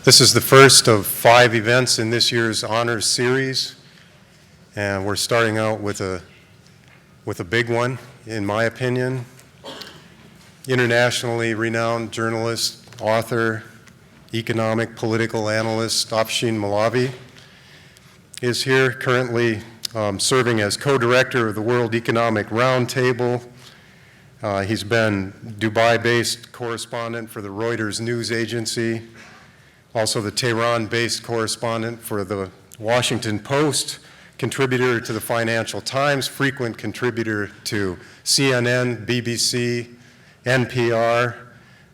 This is the first of 5 events in this year's honors series, and we're starting out with a big one, in my opinion. Internationally renowned journalist, author, economic, political analyst, Afshin Molavi is here, currently serving as co-director of the World Economic Roundtable. He's been Dubai-based correspondent for the Reuters news agency, also the Tehran-based correspondent for the Washington Post, contributor to the Financial Times, frequent contributor to CNN, BBC, NPR,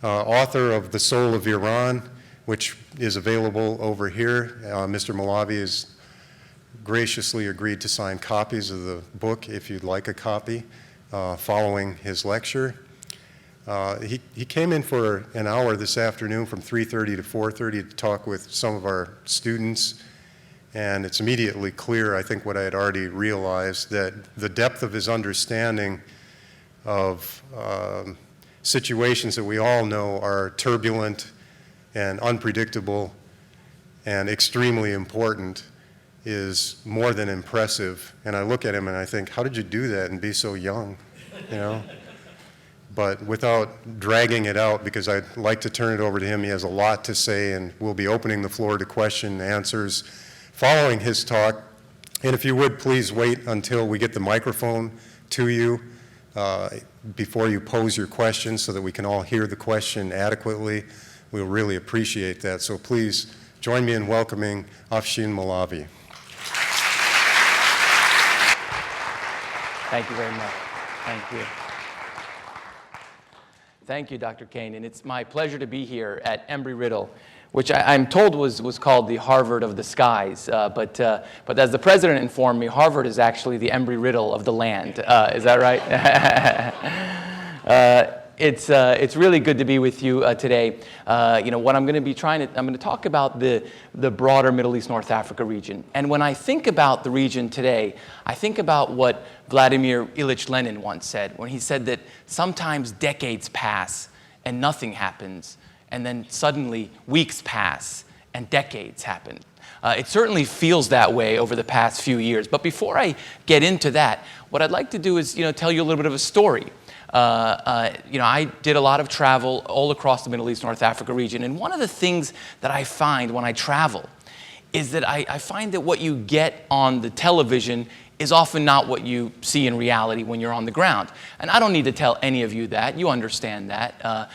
author of The Soul of Iran, which is available over here. Mr. Molavi has graciously agreed to sign copies of the book if you'd like a copy following his lecture. He came in for an hour this afternoon from 3:30 to 4:30 to talk with some of our students, and it's immediately clear, I think what I had already realized, that the depth of his understanding of situations that we all know are turbulent and unpredictable and extremely important is more than impressive. And I look at him and I think, how did you do that and be so young, you know? But without dragging it out, because I'd like to turn it over to him, he has a lot to say, and we'll be opening the floor to question and answers following his talk. And if you would, please wait until we get the microphone to you before you pose your question so that we can all hear the question adequately. We'll really appreciate that. So please join me in welcoming Afshin Molavi. Thank you very much. Thank you. Thank you, Dr. Kane, and it's my pleasure to be here at Embry-Riddle, which I'm told was called the Harvard of the skies, but as the president informed me, Harvard is actually the Embry-Riddle of the land. Is that right? It's really good to be with you today. What I'm going to be I'm going to talk about the broader Middle East North Africa region. And when I think about the region today, I think about what Vladimir Ilyich Lenin once said, when he said that sometimes decades pass and nothing happens, and then suddenly weeks pass and decades happen. It certainly feels that way over the past few years. But before I get into that, what I'd like to do is tell you a little bit of a story. I did a lot of travel all across the Middle East North Africa region, and one of the things that I find when I travel is that I find that what you get on the television is often not what you see in reality when you're on the ground. And I don't need to tell any of you that. You understand that.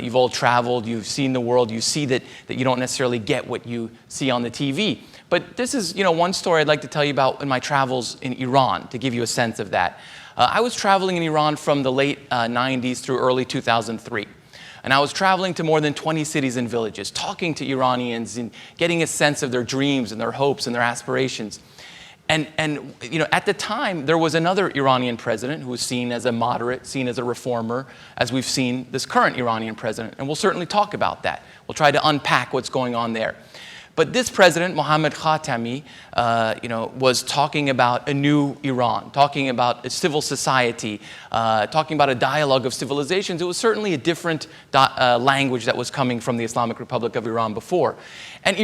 You've all traveled, you've seen the world, you see that you don't necessarily get what you see on the TV. But this is one story I'd like to tell you about in my travels in Iran, to give you a sense of that. I was traveling in Iran from the late 90s through early 2003. And I was traveling to more than 20 cities and villages, talking to Iranians and getting a sense of their dreams and their hopes and their aspirations. And at the time, there was another Iranian president who was seen as a moderate, seen as a reformer, as we've seen this current Iranian president. And we'll certainly talk about that. We'll try to unpack what's going on there. But this president, Mohammad Khatami, was talking about a new Iran, talking about a civil society, talking about a dialogue of civilizations. It was certainly a different language that was coming from the Islamic Republic of Iran before. And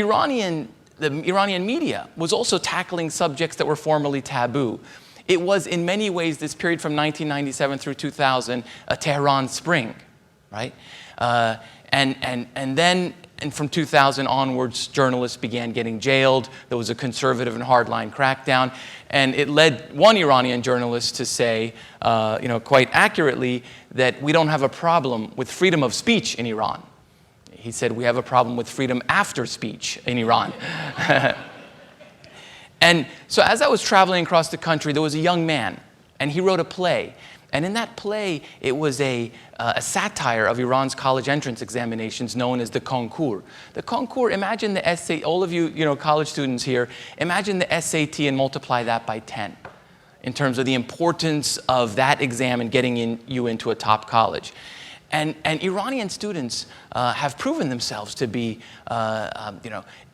the Iranian media was also tackling subjects that were formerly taboo. It was, in many ways, this period from 1997 through 2000, a Tehran spring, right? And from 2000 onwards, journalists began getting jailed. There was a conservative and hardline crackdown. And it led one Iranian journalist to say, quite accurately, that we don't have a problem with freedom of speech in Iran. He said, we have a problem with freedom after speech in Iran. And so as I was traveling across the country, there was a young man, and he wrote a play. And in that play, it was a satire of Iran's college entrance examinations known as the concours. The concours, imagine the SAT, all of you, college students here, imagine the SAT and multiply that by 10 in terms of the importance of that exam and getting you into a top college. And Iranian students have proven themselves to be,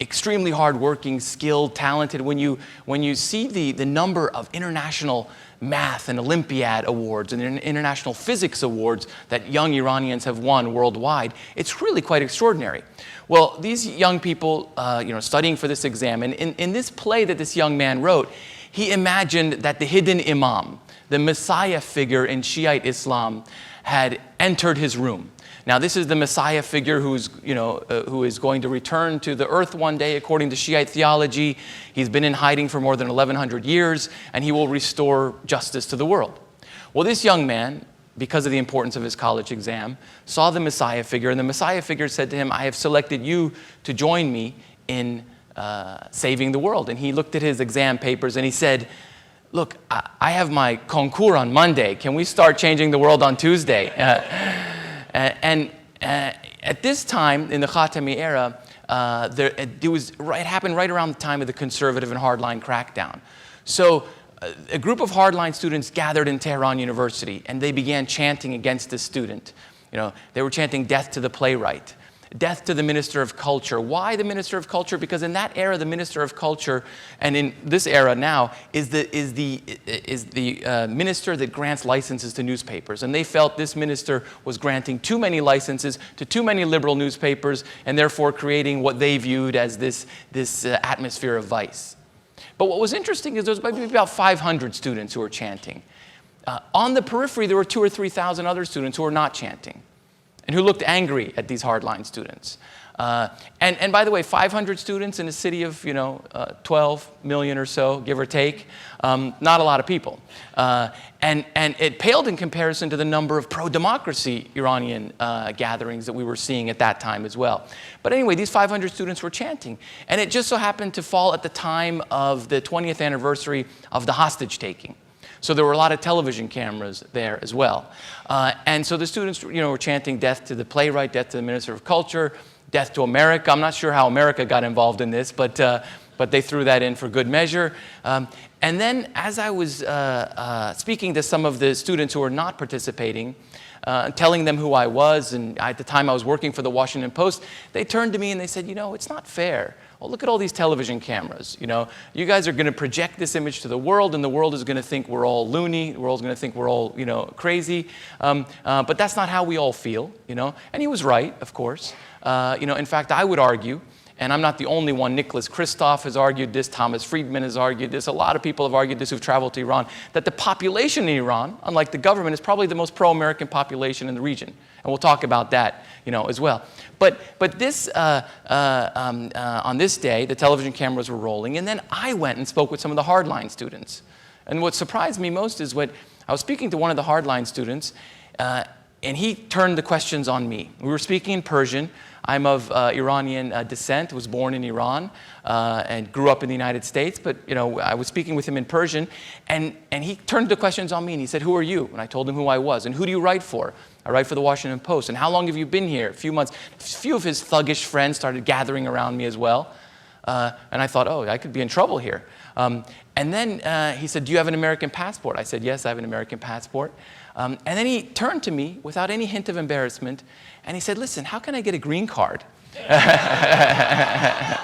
extremely hardworking, skilled, talented. When you see the number of international math and Olympiad awards and international physics awards that young Iranians have won worldwide. It's really quite extraordinary. Well, these young people, studying for this exam, and in this play that this young man wrote, he imagined that the hidden imam, the Messiah figure in Shiite Islam, had entered his room. Now, this is the Messiah figure who is going to return to the earth one day, according to Shiite theology. He's been in hiding for more than 1,100 years, and he will restore justice to the world. Well, this young man, because of the importance of his college exam, saw the Messiah figure, and the Messiah figure said to him, I have selected you to join me in saving the world. And he looked at his exam papers and he said, look, I have my concours on Monday. Can we start changing the world on Tuesday? At this time, in the Khatami era, it happened right around the time of the conservative and hardline crackdown. So a group of hardline students gathered in Tehran University, and they began chanting against this student. They were chanting death to the playwright, death to the Minister of Culture. Why the Minister of Culture? Because in that era, the Minister of Culture, and in this era now, is the minister that grants licenses to newspapers. And they felt this minister was granting too many licenses to too many liberal newspapers, and therefore creating what they viewed as this atmosphere of vice. But what was interesting is there was maybe about 500 students who were chanting. On the periphery, there were 2,000 or 3,000 other students who were not chanting, and who looked angry at these hardline students. And by the way, 500 students in a city of 12 million or so, give or take, not a lot of people. And it paled in comparison to the number of pro-democracy Iranian gatherings that we were seeing at that time as well. But anyway, these 500 students were chanting. And it just so happened to fall at the time of the 20th anniversary of the hostage taking. So there were a lot of television cameras there as well. And so the students were chanting death to the playwright, death to the Minister of Culture, death to America. I'm not sure how America got involved in this, but they threw that in for good measure. And then as I was speaking to some of the students who were not participating, telling them who I was, and at the time I was working for the Washington Post, they turned to me and they said, it's not fair. Well, look at all these television cameras. You guys are going to project this image to the world, and the world is going to think we're all loony. The world's going to think we're all, crazy. But that's not how we all feel, And he was right, of course. In fact, I would argue, and I'm not the only one, Nicholas Kristof has argued this, Thomas Friedman has argued this, a lot of people have argued this who've traveled to Iran, that the population in Iran, unlike the government, is probably the most pro-American population in the region. And we'll talk about that, as well. But this, on this day, the television cameras were rolling, and then I went and spoke with some of the hardline students. And what surprised me most is I was speaking to one of the hardline students, and he turned the questions on me. We were speaking in Persian. I'm of Iranian descent, was born in Iran, and grew up in the United States. But I was speaking with him in Persian, and he turned the questions on me, and he said, "Who are you?" And I told him who I was. "And who do you write for?" "I write for the Washington Post." "And how long have you been here?" "A few months." A few of his thuggish friends started gathering around me as well, and I thought, "Oh, I could be in trouble here." And then he said, "Do you have an American passport?" I said, "Yes, I have an American passport." And then he turned to me without any hint of embarrassment, and he said, "Listen, how can I get a green card?" A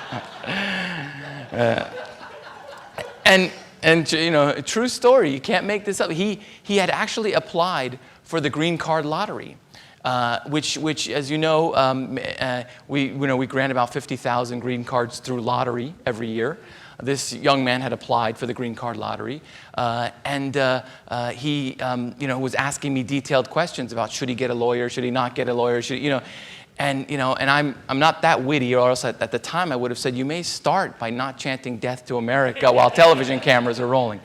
true story. You can't make this up. He had actually applied for the green card lottery, which, as you know, we grant about 50,000 green cards through lottery every year. This young man had applied for the green card lottery, and he, was asking me detailed questions about should he get a lawyer, should he not get a lawyer, and I'm not that witty, or else at the time I would have said, you may start by not chanting death to America while television cameras are rolling.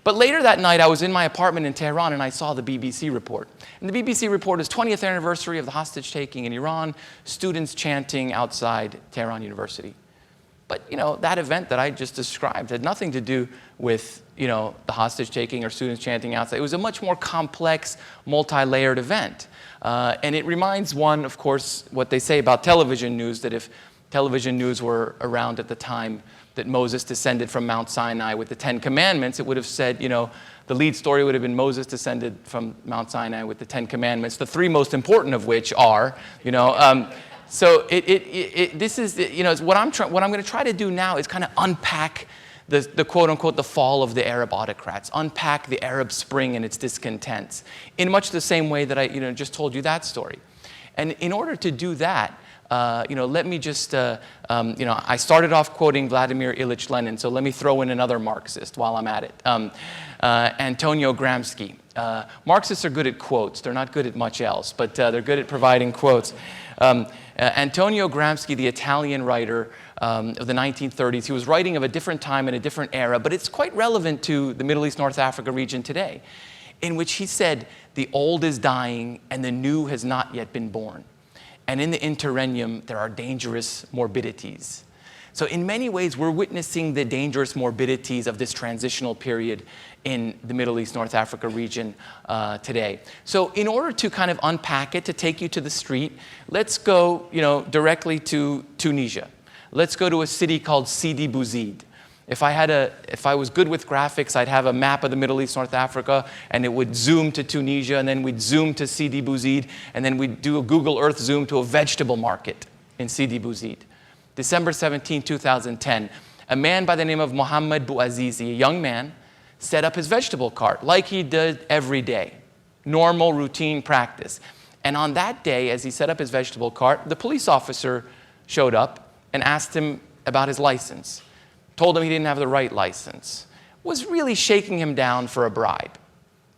But later that night, I was in my apartment in Tehran, and I saw the BBC report. And the BBC report is 20th anniversary of the hostage taking in Iran, students chanting outside Tehran University. But, that event that I just described had nothing to do with, the hostage taking or students chanting outside. It was a much more complex, multi-layered event. And it reminds one, of course, what they say about television news, that if television news were around at the time that Moses descended from Mount Sinai with the 10 Commandments, it would have said, the lead story would have been Moses descended from Mount Sinai with the 10 Commandments, the three most important of which are, So this is, what I'm going to try to do now is kind of unpack the quote-unquote the fall of the Arab autocrats, unpack the Arab Spring and its discontents, in much the same way that I just told you that story. And in order to do that, let me just, I started off quoting Vladimir Ilyich Lenin, so let me throw in another Marxist while I'm at it, Antonio Gramsci. Marxists are good at quotes. They're not good at much else, but they're good at providing quotes. Antonio Gramsci, the Italian writer of the 1930s, he was writing of a different time and a different era, but it's quite relevant to the Middle East, North Africa region today, in which he said, the old is dying and the new has not yet been born. And in the interregnum, there are dangerous morbidities. So in many ways, we're witnessing the dangerous morbidities of this transitional period in the Middle East, North Africa region today. So in order to kind of unpack it, to take you to the street, let's go directly to Tunisia. Let's go to a city called Sidi Bouzid. If I was good with graphics, I'd have a map of the Middle East, North Africa, and it would zoom to Tunisia, and then we'd zoom to Sidi Bouzid, and then we'd do a Google Earth zoom to a vegetable market in Sidi Bouzid. December 17, 2010, a man by the name of Mohammed Bouazizi, a young man, set up his vegetable cart like he did every day. Normal, routine practice. And on that day, as he set up his vegetable cart, the police officer showed up and asked him about his license. Told him he didn't have the right license. Was really shaking him down for a bribe.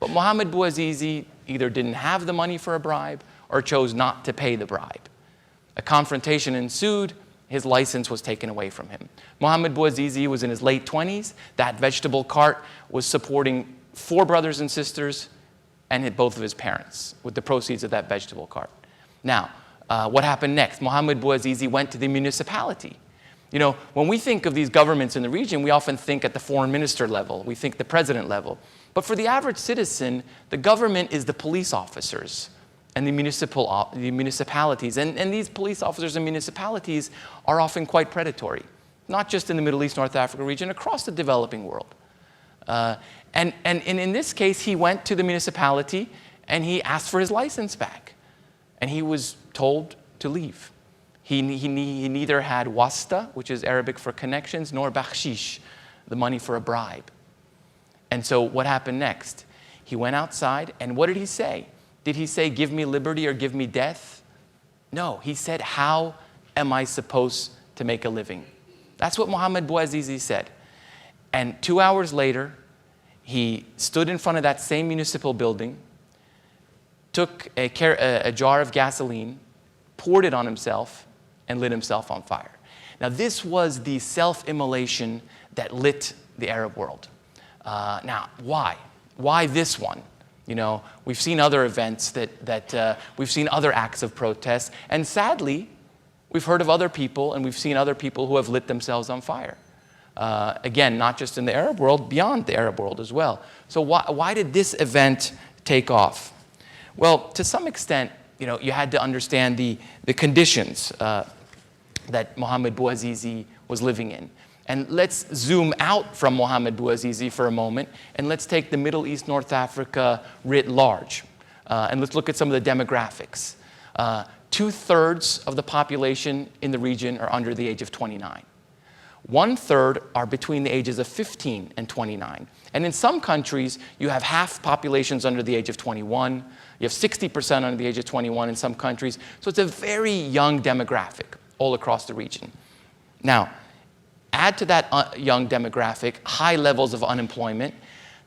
But Mohammed Bouazizi either didn't have the money for a bribe or chose not to pay the bribe. A confrontation ensued. His license was taken away from him. Mohammed Bouazizi was in his late 20s. That vegetable cart was supporting 4 brothers and sisters and both of his parents with the proceeds of that vegetable cart. Now, what happened next? Mohammed Bouazizi went to the municipality. When we think of these governments in the region, we often think at the foreign minister level. We think the president level. But for the average citizen, the government is the police officers and the municipalities. And these police officers and municipalities are often quite predatory, not just in the Middle East, North Africa region, across the developing world. And in this case, he went to the municipality and he asked for his license back. And he was told to leave. He neither had wasta, which is Arabic for connections, nor bakshish, the money for a bribe. And so what happened next? He went outside, and what did he say? Did he say, give me liberty or give me death? No, he said, how am I supposed to make a living? That's what Mohammed Bouazizi said. And 2 hours later, he stood in front of that same municipal building, took a jar of gasoline, poured it on himself, and lit himself on fire. Now, this was the self-immolation that lit the Arab world. Now, why? Why this one? We've seen other events we've seen other acts of protest, and sadly, we've heard of other people, and we've seen other people who have lit themselves on fire. Again, not just in the Arab world, beyond the Arab world as well. So why did this event take off? Well, to some extent, you had to understand the conditions that Mohammed Bouazizi was living in. And let's zoom out from Mohammed Bouazizi for a moment, and let's take the Middle East, North Africa writ large. And let's look at some of the demographics. 2/3 of the population in the region are under the age of 29. 1/3 are between the ages of 15 and 29. And in some countries, you have half populations under the age of 21. You have 60% under the age of 21 in some countries. So it's a very young demographic all across the region. Now, add to that young demographic high levels of unemployment,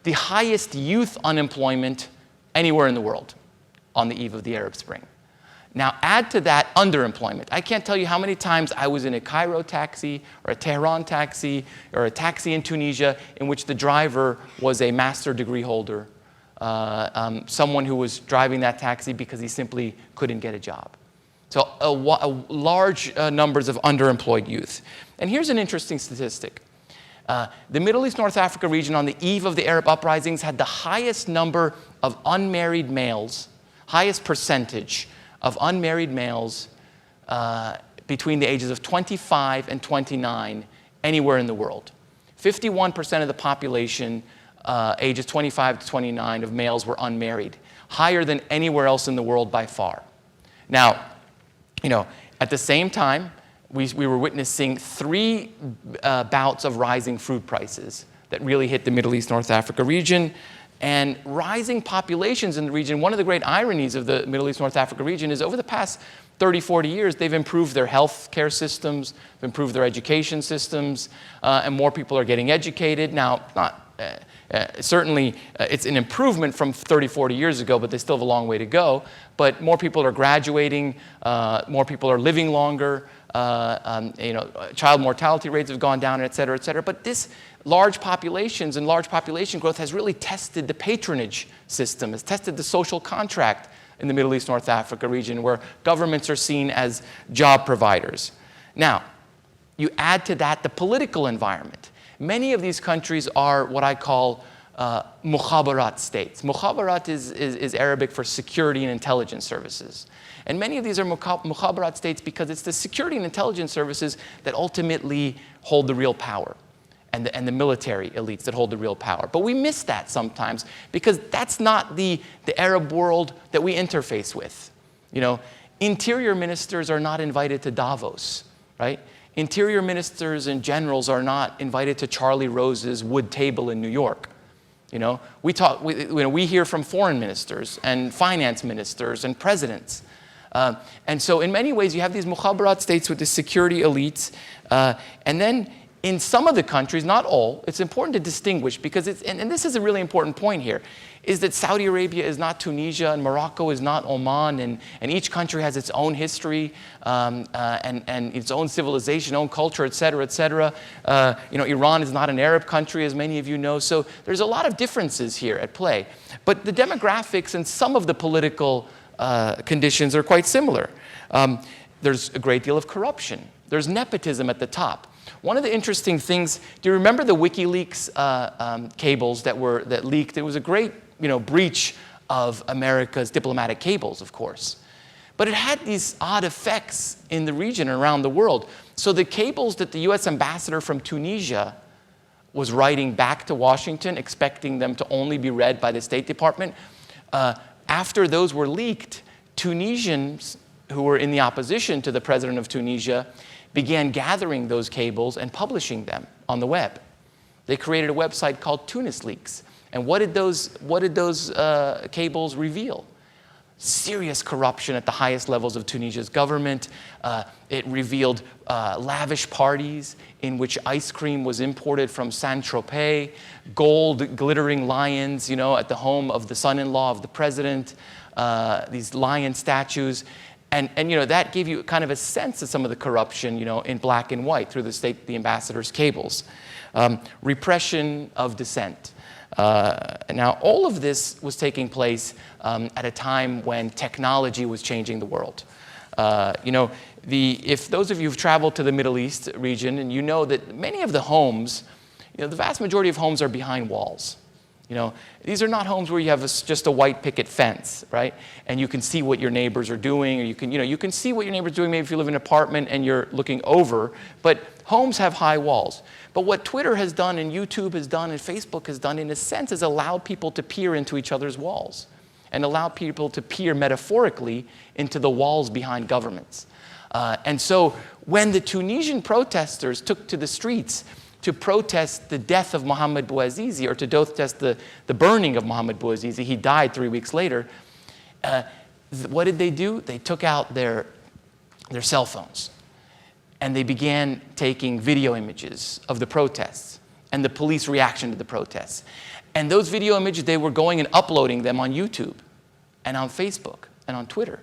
the highest youth unemployment anywhere in the world on the eve of the Arab Spring. Now, add to that underemployment. I can't tell you how many times I was in a Cairo taxi or a Tehran taxi or a taxi in Tunisia in which the driver was a master's degree holder, someone who was driving that taxi because he simply couldn't get a job. So large numbers of underemployed youth. And here's an interesting statistic. The Middle East, North Africa region on the eve of the Arab uprisings had the highest number of unmarried males, highest percentage of unmarried males between the ages of 25 and 29 anywhere in the world. 51% of the population ages 25 to 29 of males were unmarried, higher than anywhere else in the world by far. Now, at the same time, we were witnessing 3 bouts of rising food prices that really hit the Middle East, North Africa region, and rising populations in the region. One of the great ironies of the Middle East, North Africa region is over the past 30, 40 years, they've improved their health care systems, improved their education systems, and more people are getting educated. Now, certainly, it's an improvement from 30, 40 years ago, but they still have a long way to go. But more people are graduating, more people are living longer, child mortality rates have gone down, et cetera, et cetera. But this large populations and large population growth has really tested the patronage system, has tested the social contract in the Middle East, North Africa region, where governments are seen as job providers. Now, you add to that the political environment. Many of these countries are what I call mukhabarat states. Mukhabarat is Arabic for security and intelligence services. And many of these are mukhabarat states because it's the security and intelligence services that ultimately hold the real power, and the military elites that hold the real power. But we miss that sometimes because that's not the Arab world that we interface with. Interior ministers are not invited to Davos, right? Interior ministers and generals are not invited to Charlie Rose's wood table in New York. We hear from foreign ministers and finance ministers and presidents. And so in many ways, you have these mukhabarat states with the security elites. And then in some of the countries, not all, it's important to distinguish because and this is a really important point here, is that Saudi Arabia is not Tunisia and Morocco is not Oman, and each country has its own history and its own civilization, own culture, et cetera, et cetera. Iran is not an Arab country, as many of you know, so there's a lot of differences here at play. But the demographics and some of the political conditions are quite similar. There's a great deal of corruption. There's nepotism at the top. One of the interesting things, do you remember the WikiLeaks cables that leaked? It was a great breach of America's diplomatic cables, of course. But it had these odd effects in the region and around the world. So the cables that the US ambassador from Tunisia was writing back to Washington, expecting them to only be read by the State Department, after those were leaked, Tunisians who were in the opposition to the president of Tunisia began gathering those cables and publishing them on the web. They created a website called Tunis Leaks. And what did those cables reveal? Serious corruption at the highest levels of Tunisia's government. It revealed lavish parties in which ice cream was imported from Saint-Tropez, gold glittering lions, at the home of the son-in-law of the president, these lion statues. And that gave you kind of a sense of some of the corruption, in black and white through the ambassador's cables. Repression of dissent. Now, all of this was taking place at a time when technology was changing the world. If those of you who've traveled to the Middle East region, and you know that many of the homes, the vast majority of homes are behind walls. These are not homes where you have just a white picket fence, right? And you can see what your neighbors are doing, or you can see what your neighbors are doing maybe if you live in an apartment and you're looking over, but homes have high walls. But what Twitter has done and YouTube has done and Facebook has done, in a sense, is allowed people to peer into each other's walls and allow people to peer metaphorically into the walls behind governments. And so when the Tunisian protesters took to the streets to protest the death of Mohamed Bouazizi, or to protest the burning of Mohamed Bouazizi, he died 3 weeks later, what did they do? They took out their cell phones, and they began taking video images of the protests and the police reaction to the protests. And those video images, they were going and uploading them on YouTube and on Facebook and on Twitter.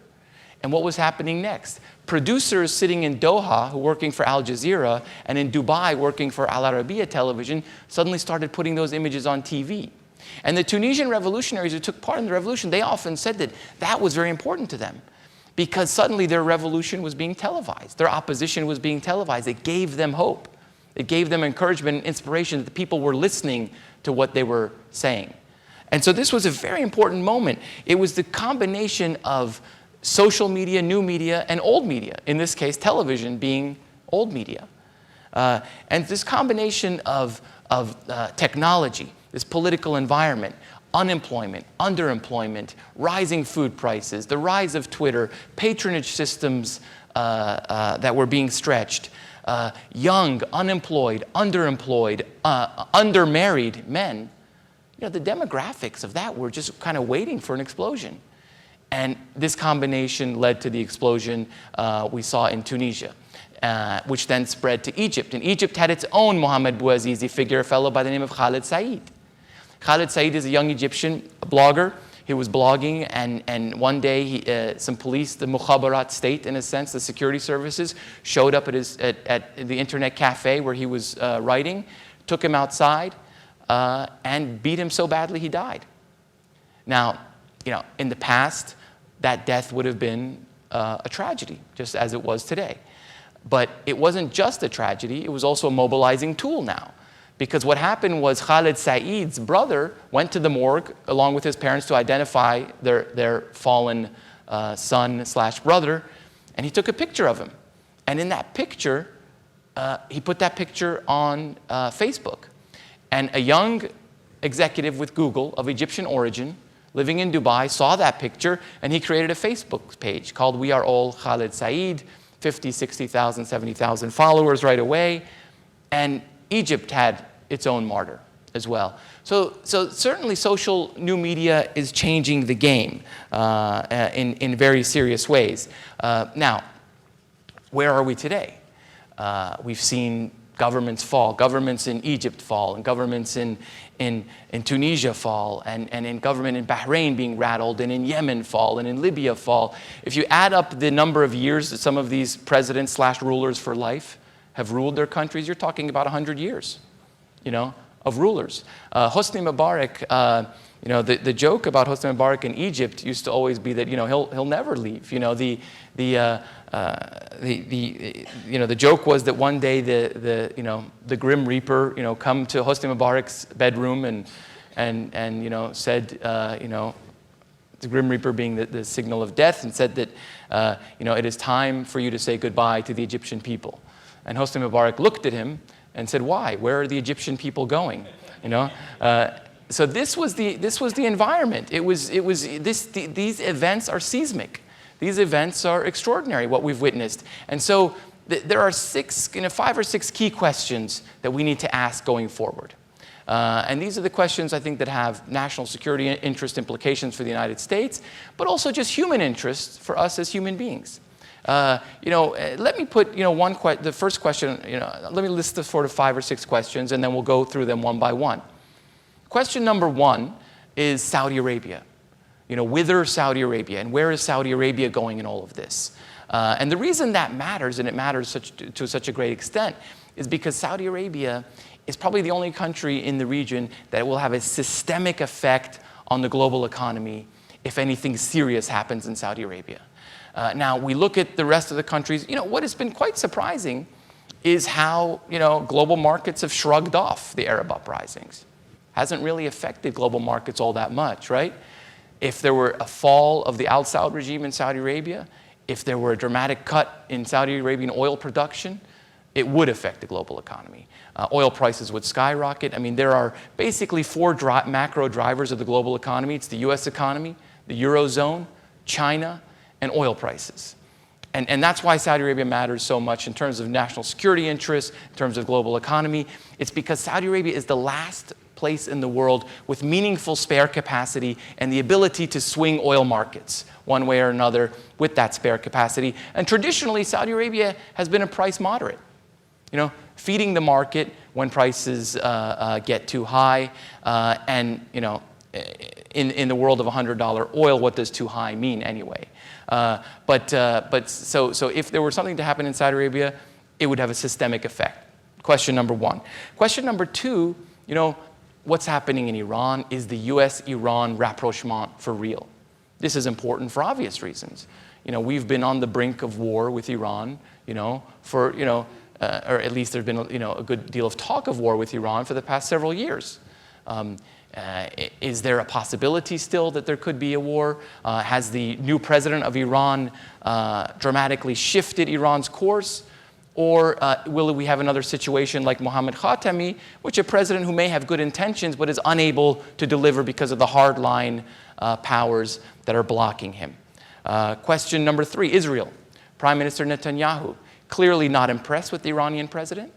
And what was happening next? Producers sitting in Doha, who were working for Al Jazeera, and in Dubai working for Al Arabiya television, suddenly started putting those images on TV. And the Tunisian revolutionaries who took part in the revolution, they often said that that was very important to them, because suddenly their revolution was being televised. Their opposition was being televised. It gave them hope. It gave them encouragement and inspiration that the people were listening to what they were saying. And so this was a very important moment. It was the combination of social media, new media, and old media. In this case, television being old media. And this combination of technology, this political environment, unemployment, underemployment, rising food prices, the rise of Twitter, patronage systems that were being stretched, young, unemployed, underemployed, undermarried men, the demographics of that were just kind of waiting for an explosion. And this combination led to the explosion we saw in Tunisia, which then spread to Egypt. And Egypt had its own Mohamed Bouazizi figure, a fellow by the name of Khalid Said. Khalid Said is a young Egyptian blogger. He was blogging, and one day some police, the Mukhabarat state in a sense, the security services, showed up at the internet cafe where he was writing, took him outside, and beat him so badly he died. Now, in the past, that death would have been a tragedy, just as it was today. But it wasn't just a tragedy, it was also a mobilizing tool now. Because what happened was Khalid Said's brother went to the morgue along with his parents to identify their fallen son/brother, and he took a picture of him. And in that picture, he put that picture on Facebook. And a young executive with Google of Egyptian origin living in Dubai saw that picture, and he created a Facebook page called We Are All Khalid Said, 50, 60,000, 70,000 followers right away. And Egypt had its own martyr as well. So certainly social new media is changing the game in very serious ways. Now, where are we today? We've seen governments fall, governments in Egypt fall, and governments in Tunisia fall, and in government in Bahrain being rattled, and in Yemen fall, and in Libya fall. If you add up the number of years that some of these presidents/rulers for life have ruled their countries, you're talking about 100 years, of rulers. Hosni Mubarak, the joke about Hosni Mubarak in Egypt used to always be that, he'll never leave. The joke was that one day the Grim Reaper, come to Hosni Mubarak's bedroom and said, the Grim Reaper being the signal of death, and said that, it is time for you to say goodbye to the Egyptian people. And Hosni Mubarak looked at him and said, "Why? Where are the Egyptian people going?" So this was the environment. These events are seismic. These events are extraordinary, what we've witnessed. And so there are 5 or 6 key questions that we need to ask going forward. And these are the questions, I think, that have national security interest implications for the United States, but also just human interests for us as human beings. Let me put, the first question, let me list the sort of 5 or 6 questions, and then we'll go through them one by one. Question number 1 is Saudi Arabia. Whither Saudi Arabia, and where is Saudi Arabia going in all of this? And the reason that matters, and it matters to such a great extent, is because Saudi Arabia is probably the only country in the region that will have a systemic effect on the global economy if anything serious happens in Saudi Arabia. Now, we look at the rest of the countries. What has been quite surprising is how, global markets have shrugged off the Arab uprisings. Hasn't really affected global markets all that much, right? If there were a fall of the al-Saud regime in Saudi Arabia, if there were a dramatic cut in Saudi Arabian oil production, it would affect the global economy. Oil prices would skyrocket. I mean, there are basically 4 macro drivers of the global economy. It's the US economy, the Eurozone, China, and oil prices. And that's why Saudi Arabia matters so much in terms of national security interests, in terms of global economy. It's because Saudi Arabia is the last place in the world with meaningful spare capacity and the ability to swing oil markets one way or another with that spare capacity. And traditionally, Saudi Arabia has been a price moderate, feeding the market when prices get too high. And, in the world of $100 oil, what does too high mean anyway? So if there were something to happen in Saudi Arabia, it would have a systemic effect. Question number 1. Question number 2, what's happening in Iran? Is the US-Iran rapprochement for real? This is important for obvious reasons. We've been on the brink of war with Iran, or at least there's been, a good deal of talk of war with Iran for the past several years. Is there a possibility still that there could be a war? Has the new president of Iran dramatically shifted Iran's course? Or will we have another situation like Mohammad Khatami, which a president who may have good intentions but is unable to deliver because of the hardline powers that are blocking him? Question number 3, Israel. Prime Minister Netanyahu, clearly not impressed with the Iranian president,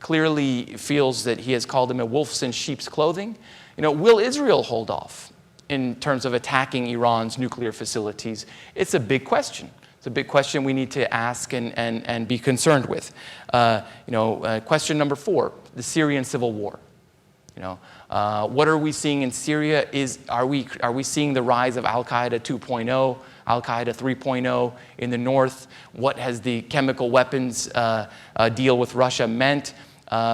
clearly feels that he has called him a wolf in sheep's clothing. Will Israel hold off in terms of attacking Iran's nuclear facilities? It's a big question. It's a big question we need to ask and be concerned with. Question number 4, the Syrian civil war. What are we seeing in Syria? Are we seeing the rise of Al-Qaeda 2.0, Al-Qaeda 3.0 in the north? What has the chemical weapons deal with Russia meant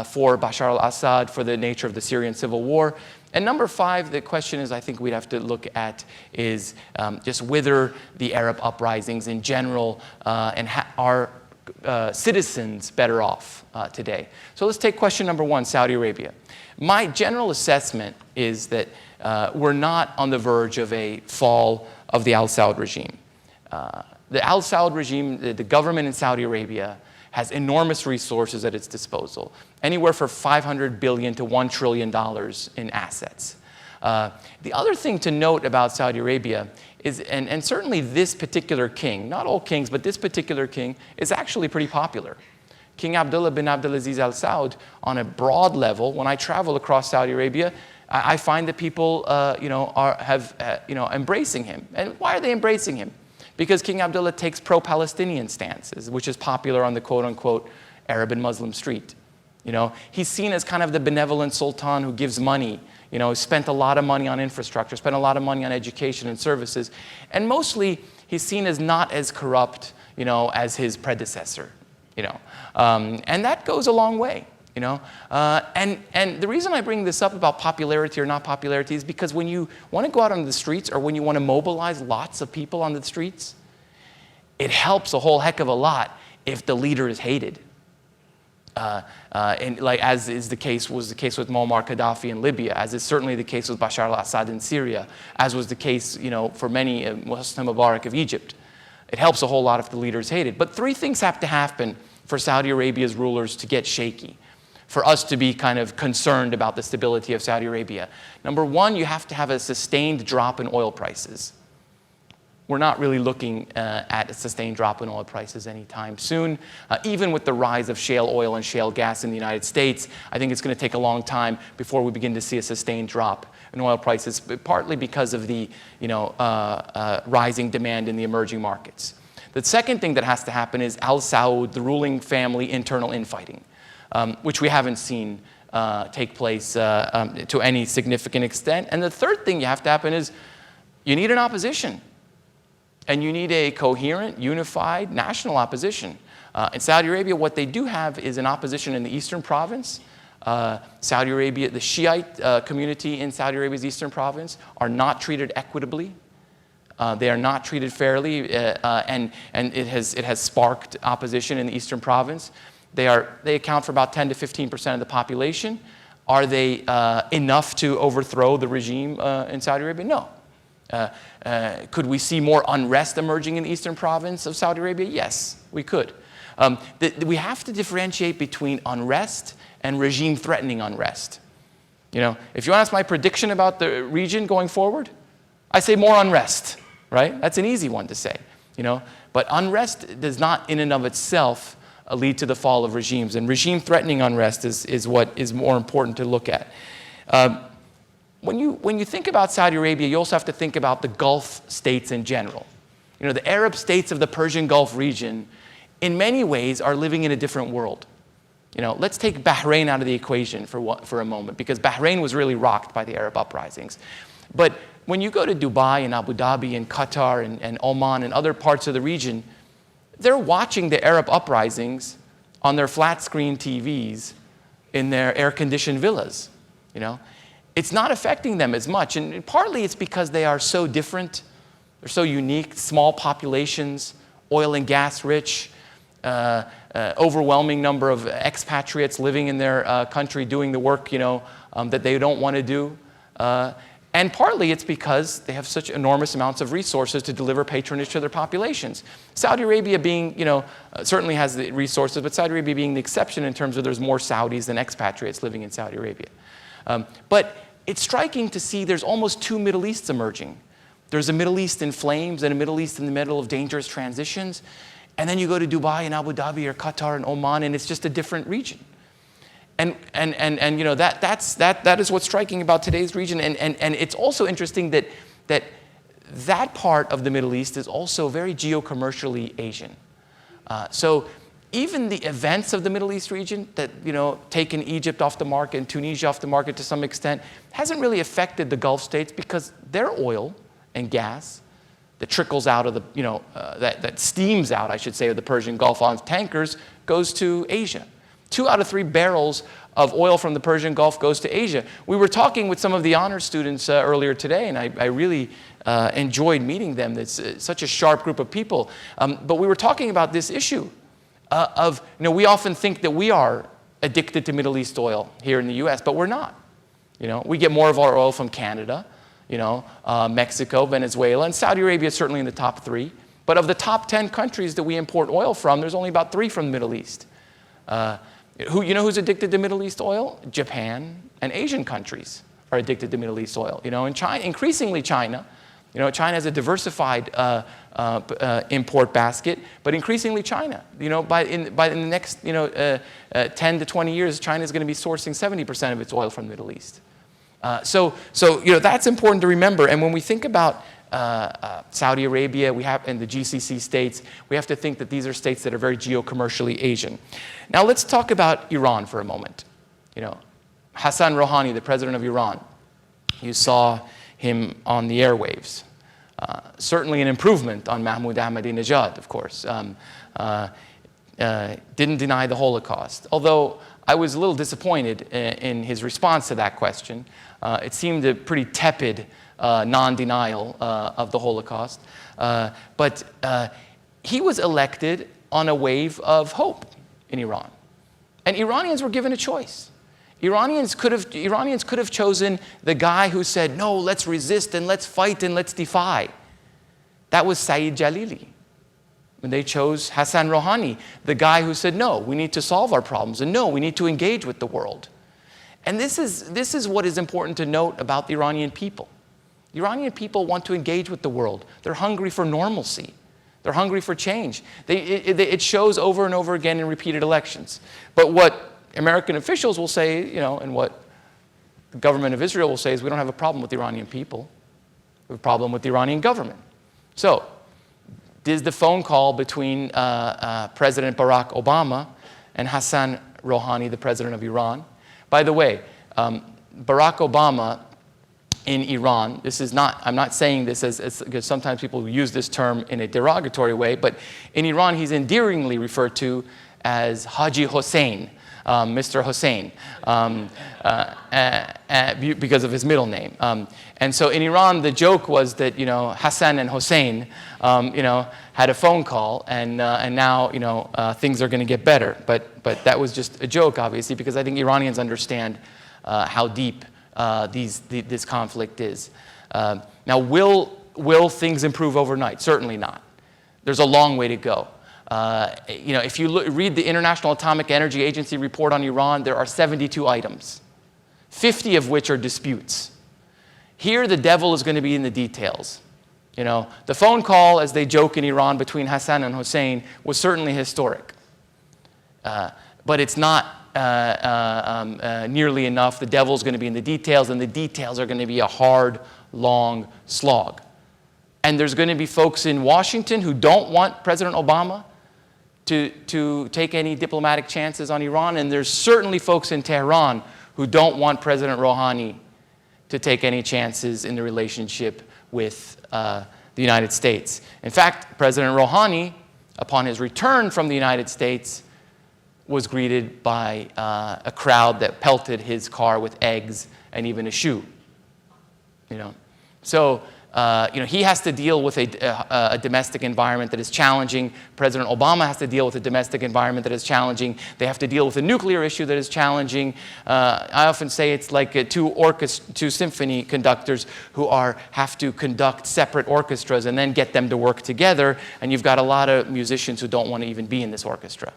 for Bashar al-Assad, for the nature of the Syrian civil war? And number 5, the question is I think we'd have to look at is just whether the Arab uprisings in general and are citizens better off today. So let's take question number 1, Saudi Arabia. My general assessment is that we're not on the verge of a fall of the al-Saud regime. The al-Saud regime, the government in Saudi Arabia, has enormous resources at its disposal, anywhere from $500 billion to $1 trillion in assets. The other thing to note about Saudi Arabia is, and certainly this particular king, not all kings, but this particular king is actually pretty popular. King Abdullah bin Abdulaziz Al Saud, on a broad level, when I travel across Saudi Arabia, I find that people, embracing him. And why are they embracing him? Because King Abdullah takes pro-Palestinian stances, which is popular on the quote-unquote Arab and Muslim street. He's seen as kind of the benevolent sultan who gives money. Spent a lot of money on infrastructure, spent a lot of money on education and services, and mostly he's seen as not as corrupt, as his predecessor. And that goes a long way, And the reason I bring this up about popularity or not popularity is because when you want to go out on the streets or when you want to mobilize lots of people on the streets, it helps a whole heck of a lot if the leader is hated. And as was the case with Muammar Gaddafi in Libya, as is certainly the case with Bashar al-Assad in Syria, as was the case, for many Hosni Mubarak of Egypt. It helps a whole lot if the leader is hated. But 3 things have to happen for Saudi Arabia's rulers to get shaky, for us to be kind of concerned about the stability of Saudi Arabia. Number 1, you have to have a sustained drop in oil prices. We're not really looking at a sustained drop in oil prices anytime soon. Even with the rise of shale oil and shale gas in the United States, I think it's going to take a long time before we begin to see a sustained drop in oil prices, partly because of the rising demand in the emerging markets. The second thing that has to happen is Al Saud, the ruling family, internal infighting, which we haven't seen take place to any significant extent. And the third thing you have to happen is you need an opposition. And you need a coherent, unified, national opposition. In Saudi Arabia, what they do have is an opposition in the eastern province. Saudi Arabia, the Shiite community in Saudi Arabia's eastern province are not treated equitably. They are not treated fairly, and it has sparked opposition in the eastern province. They account for about 10 to 15% of the population. Are they enough to overthrow the regime in Saudi Arabia? No. Could we see more unrest emerging in the eastern province of Saudi Arabia? Yes, we could. We have to differentiate between unrest and regime-threatening unrest. If you want to ask my prediction about the region going forward, I say more unrest, right? That's an easy one to say, But unrest does not in and of itself lead to the fall of regimes. And regime-threatening unrest is what is more important to look at. When you think about Saudi Arabia, you also have to think about the Gulf states in general. The Arab states of the Persian Gulf region, in many ways, are living in a different world. Let's take Bahrain out of the equation for a moment, because Bahrain was really rocked by the Arab uprisings. But when you go to Dubai and Abu Dhabi and Qatar and Oman and other parts of the region, they're watching the Arab uprisings on their flat-screen TVs in their air-conditioned villas. It's not affecting them as much, and partly it's because they are so different. They're so unique, small populations, oil and gas rich, overwhelming number of expatriates living in their country doing the work, that they don't want to do. And partly it's because they have such enormous amounts of resources to deliver patronage to their populations. Saudi Arabia being, certainly has the resources, but Saudi Arabia being the exception in terms of there's more Saudis than expatriates living in Saudi Arabia. But it's striking to see there's almost 2 Middle Easts emerging. There's a Middle East in flames and a Middle East in the middle of dangerous transitions. And then you go to Dubai and Abu Dhabi or Qatar and Oman, and it's just a different region. And you know, that is what's striking about today's region. And it's also interesting that part of the Middle East is also very geo-commercially Asian. So even the events of the Middle East region that, you know, taken Egypt off the market and Tunisia off the market to some extent, hasn't really affected the Gulf states because their oil and gas that trickles out of the, you know, that steams out, I should say, of the Persian Gulf on tankers goes to Asia. 2 out of 3 barrels of oil from the Persian Gulf goes to Asia. We were talking with some of the honors students earlier today, and I really enjoyed meeting them. It's such a sharp group of people. But we were talking about this issue of, you know, we often think that we are addicted to Middle East oil here in the U.S., but we're not. You know, we get more of our oil from Canada, you know, Mexico, Venezuela, and Saudi Arabia is certainly in the top 3. But of the top 10 countries that we import oil from, there's only about 3 from the Middle East. You know who's addicted to Middle East oil? Japan and Asian countries are addicted to Middle East oil. You know, and China, increasingly China. You know, China has a diversified import basket, but increasingly China. You know, in the next 10 to 20 years, China is going to be sourcing 70% of its oil from the Middle East. So you know, that's important to remember. And when we think about Saudi Arabia, and the GCC states, we have to think that these are states that are very geo-commercially Asian. Now let's talk about Iran for a moment. You know, Hassan Rouhani, the president of Iran, you saw him on the airwaves. Certainly an improvement on Mahmoud Ahmadinejad, of course. Didn't deny the Holocaust. Although I was a little disappointed in his response to that question. It seemed a pretty tepid non-denial of the Holocaust. But he was elected on a wave of hope in Iran. And Iranians were given a choice. Iranians could have chosen the guy who said, no, let's resist and let's fight and let's defy. That was Saeed Jalili. When they chose Hassan Rouhani, the guy who said, no, we need to solve our problems, and no, we need to engage with the world. And this is what is important to note about the Iranian people. The Iranian people want to engage with the world. They're hungry for normalcy. They're hungry for change. It shows over and over again in repeated elections. But what American officials will say, you know, and what the government of Israel will say is, we don't have a problem with the Iranian people. We have a problem with the Iranian government. So, is the phone call between President Barack Obama and Hassan Rouhani, the president of Iran? By the way, Barack Obama in Iran, this is not, I'm not saying this as because sometimes people use this term in a derogatory way, but in Iran he's endearingly referred to as Haji Hossein, Mr. Hossein, because of his middle name. And so in Iran, the joke was that, you know, Hassan and Hossein, you know, had a phone call, and now, you know, things are going to get better. But that was just a joke, obviously, because I think Iranians understand how deep this conflict is. Now, will things improve overnight? Certainly not. There's a long way to go. You know, if you read the International Atomic Energy Agency report on Iran, there are 72 items, 50 of which are disputes. Here, the devil is going to be in the details. You know, the phone call, as they joke in Iran, between Hassan and Hossein was certainly historic. But it's not nearly enough. The devil's going to be in the details, and the details are going to be a hard, long slog. And there's going to be folks in Washington who don't want President Obama to take any diplomatic chances on Iran, and there's certainly folks in Tehran who don't want President Rouhani to take any chances in the relationship with the United States. In fact, President Rouhani, upon his return from the United States, was greeted by a crowd that pelted his car with eggs and even a shoe. You know, so you know, he has to deal with a domestic environment that is challenging. President Obama has to deal with a domestic environment that is challenging. They have to deal with a nuclear issue that is challenging. I often say it's like two symphony conductors who have to conduct separate orchestras and then get them to work together, and you've got a lot of musicians who don't want to even be in this orchestra.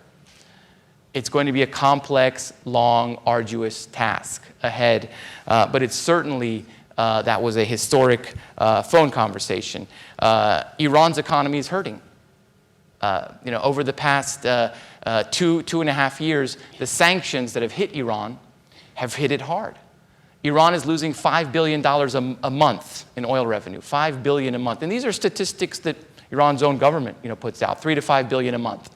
It's going to be a complex, long, arduous task ahead, but it's certainly that was a historic phone conversation. Iran's economy is hurting. Over the past 2.5 years, the sanctions that have hit Iran have hit it hard. Iran is losing $5 billion a month in oil revenue, $5 billion a month. And these are statistics that Iran's own government, puts out, $3 to $5 billion a month.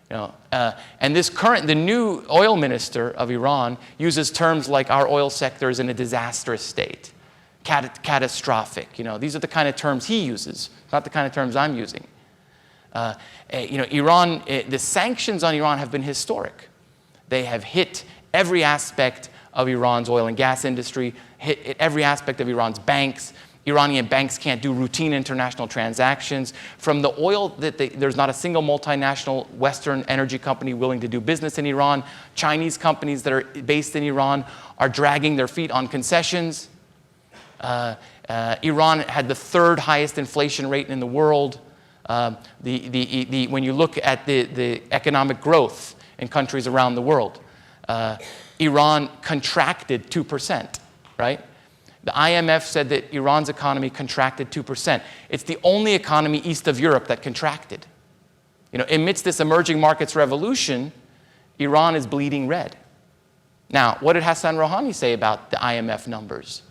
And the new oil minister of Iran uses terms like our oil sector is in a disastrous state, catastrophic. These are the kind of terms he uses, not the kind of terms I'm using. Iran, the sanctions on Iran have been historic. They have hit every aspect of Iran's oil and gas industry, hit every aspect of Iran's banks. Iranian banks can't do routine international transactions. From the oil, there's not a single multinational Western energy company willing to do business in Iran. Chinese companies that are based in Iran are dragging their feet on concessions. Iran had the third highest inflation rate in the world. When you look at the economic growth in countries around the world, Iran contracted 2%, right? The IMF said that Iran's economy contracted 2%. It's the only economy east of Europe that contracted. Amidst this emerging markets revolution, Iran is bleeding red. Now, what did Hassan Rouhani say about the IMF numbers?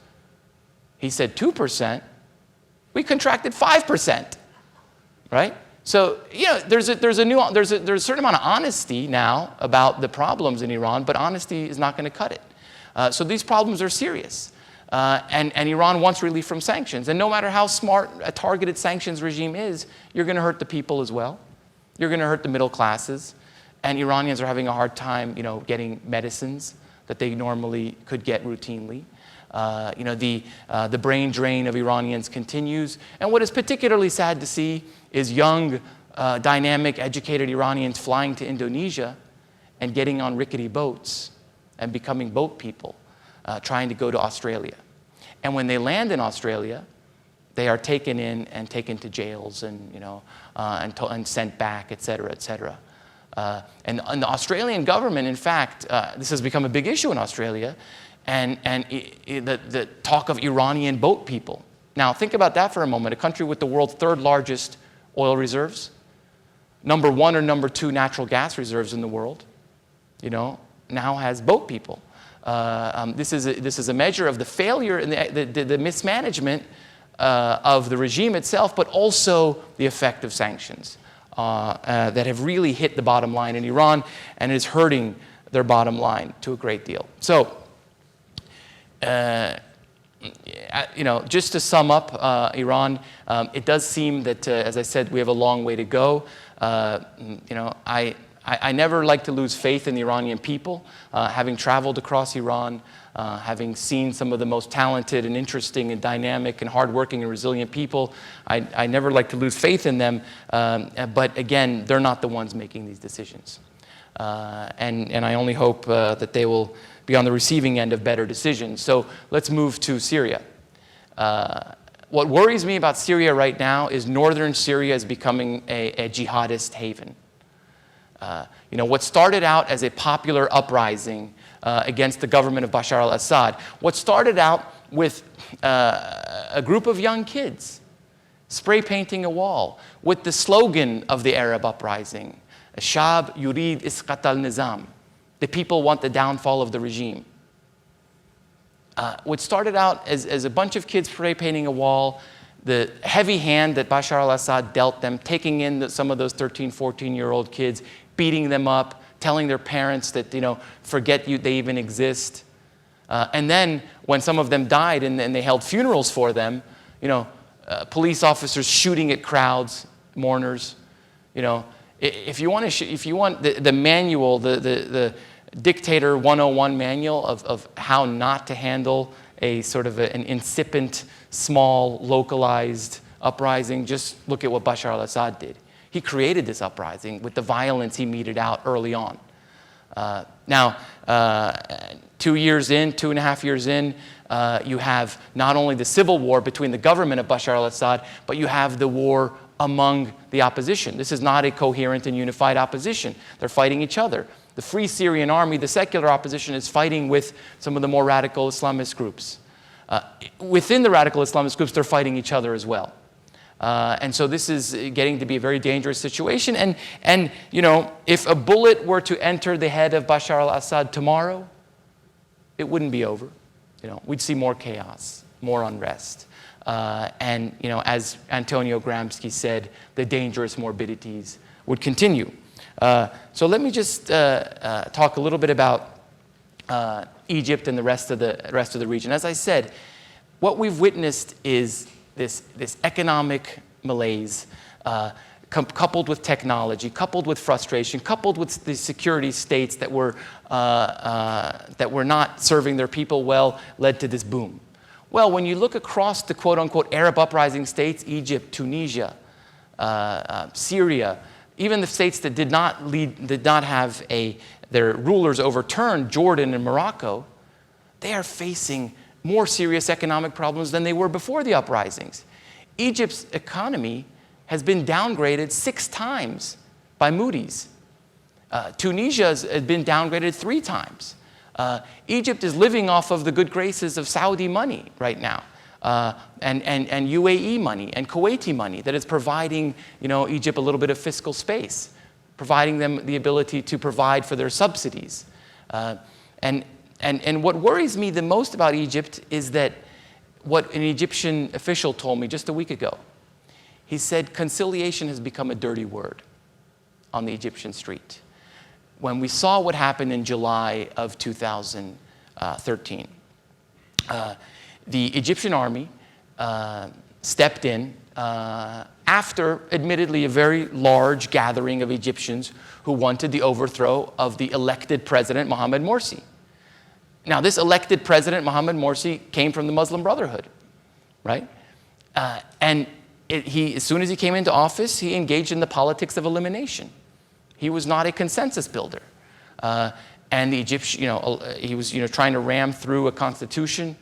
He said 2%. We contracted 5%, right? So, there's a certain amount of honesty now about the problems in Iran, but honesty is not going to cut it. So these problems are serious. And Iran wants relief from sanctions. And no matter how smart a targeted sanctions regime is, you're going to hurt the people as well. You're going to hurt the middle classes. And Iranians are having a hard time, getting medicines that they normally could get routinely. The brain drain of Iranians continues. And what is particularly sad to see is young, dynamic, educated Iranians flying to Indonesia and getting on rickety boats and becoming boat people, trying to go to Australia. And when they land in Australia, they are taken in and taken to jails and sent back, et cetera, et cetera. And the Australian government, in fact, this has become a big issue in Australia, and the talk of Iranian boat people. Now, think about that for a moment. A country with the world's third largest oil reserves, number 1 or number 2 natural gas reserves in the world, now has boat people. This is a measure of the failure and the mismanagement of the regime itself, but also the effect of sanctions that have really hit the bottom line in Iran and is hurting their bottom line to a great deal. So, just to sum up Iran, it does seem that, as I said, we have a long way to go. I never like to lose faith in the Iranian people. Having traveled across Iran, having seen some of the most talented and interesting and dynamic and hardworking and resilient people, I never like to lose faith in them. But again, they're not the ones making these decisions. And I only hope that they will be on the receiving end of better decisions. So let's move to Syria. What worries me about Syria right now is northern Syria is becoming a jihadist haven. What started out as a popular uprising against the government of Bashar al-Assad, what started out with a group of young kids spray painting a wall with the slogan of the Arab uprising, Shab yurid isqat al-nizam, the people want the downfall of the regime. What started out as a bunch of kids spray painting a wall, the heavy hand that Bashar al-Assad dealt them, taking in some of those 13, 14-year-old kids, beating them up, telling their parents that, forget they even exist. And then when some of them died and they held funerals for them, police officers shooting at crowds, mourners. If you want the manual, the Dictator 101 manual of how not to handle a sort of an incipient, small, localized uprising, just look at what Bashar al-Assad did. He created this uprising with the violence he meted out early on. Now, 2.5 years in, you have not only the civil war between the government of Bashar al-Assad, but you have the war among the opposition. This is not a coherent and unified opposition. They're fighting each other. The Free Syrian Army, the secular opposition, is fighting with some of the more radical Islamist groups. Within the radical Islamist groups, they're fighting each other as well. And so this is getting to be a very dangerous situation. And you know, if a bullet were to enter the head of Bashar al-Assad tomorrow, it wouldn't be over. You know, we'd see more chaos, more unrest. And you know, as Antonio Gramsci said, the dangerous morbidities would continue. So let me just talk a little bit about Egypt and the rest of the region. As I said, what we've witnessed is this economic malaise, coupled with technology, coupled with frustration, coupled with the security states that were not serving their people well, led to this boom. Well, when you look across the quote-unquote Arab uprising states, Egypt, Tunisia, Syria, even the states that did not have their rulers overturned, Jordan and Morocco, they are facing more serious economic problems than they were before the uprisings. Egypt's economy has been downgraded 6 times by Moody's. Tunisia's has been downgraded 3 times. Egypt is living off of the good graces of Saudi money right now, and UAE money and Kuwaiti money that is providing, you know, Egypt a little bit of fiscal space, providing them the ability to provide for their subsidies. And what worries me the most about Egypt is that what an Egyptian official told me just a week ago. He said conciliation has become a dirty word on the Egyptian street. When we saw what happened in July of 2013, the Egyptian army stepped in after, admittedly, a very large gathering of Egyptians who wanted the overthrow of the elected president, Mohamed Morsi. Now, this elected president, Mohamed Morsi, came from the Muslim Brotherhood, right? And as soon as he came into office, he engaged in the politics of elimination. He was not a consensus builder. And the Egyptian, he was, trying to ram through a constitution.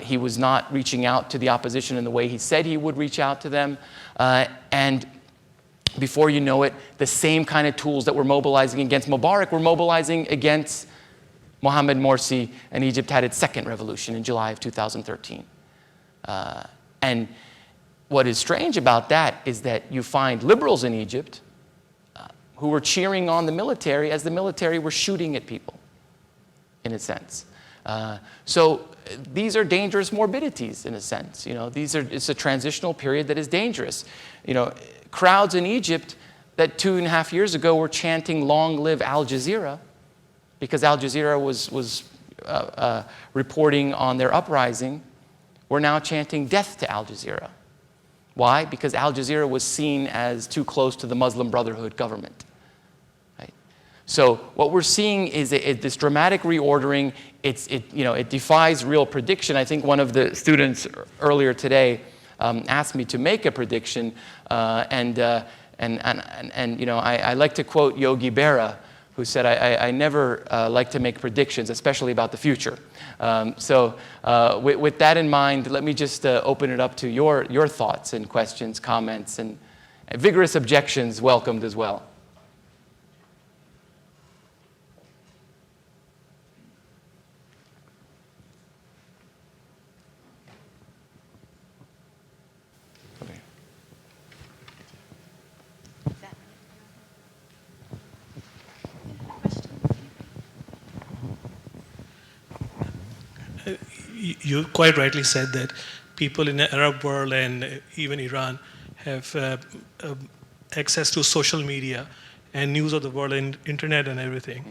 He was not reaching out to the opposition in the way he said he would reach out to them. And before you know it, the same kind of tools that were mobilizing against Mubarak were mobilizing against Mohamed Morsi, and Egypt had its second revolution in July of 2013. And what is strange about that is that you find liberals in Egypt who were cheering on the military as the military were shooting at people, in a sense. So these are dangerous morbidities, in a sense. It's a transitional period that is dangerous. Crowds in Egypt that 2.5 years ago were chanting "Long live Al Jazeera," because Al Jazeera was reporting on their uprising, were now chanting "Death to Al Jazeera." Why? Because Al Jazeera was seen as too close to the Muslim Brotherhood government. Right? So what we're seeing is this dramatic reordering. It defies real prediction. I think one of the students earlier today asked me to make a prediction, and I like to quote Yogi Berra, who said, I never like to make predictions, especially about the future. With that in mind, let me just open it up to your thoughts and questions, comments, and vigorous objections welcomed as well. You quite rightly said that people in the Arab world and even Iran have access to social media and news of the world and internet and everything.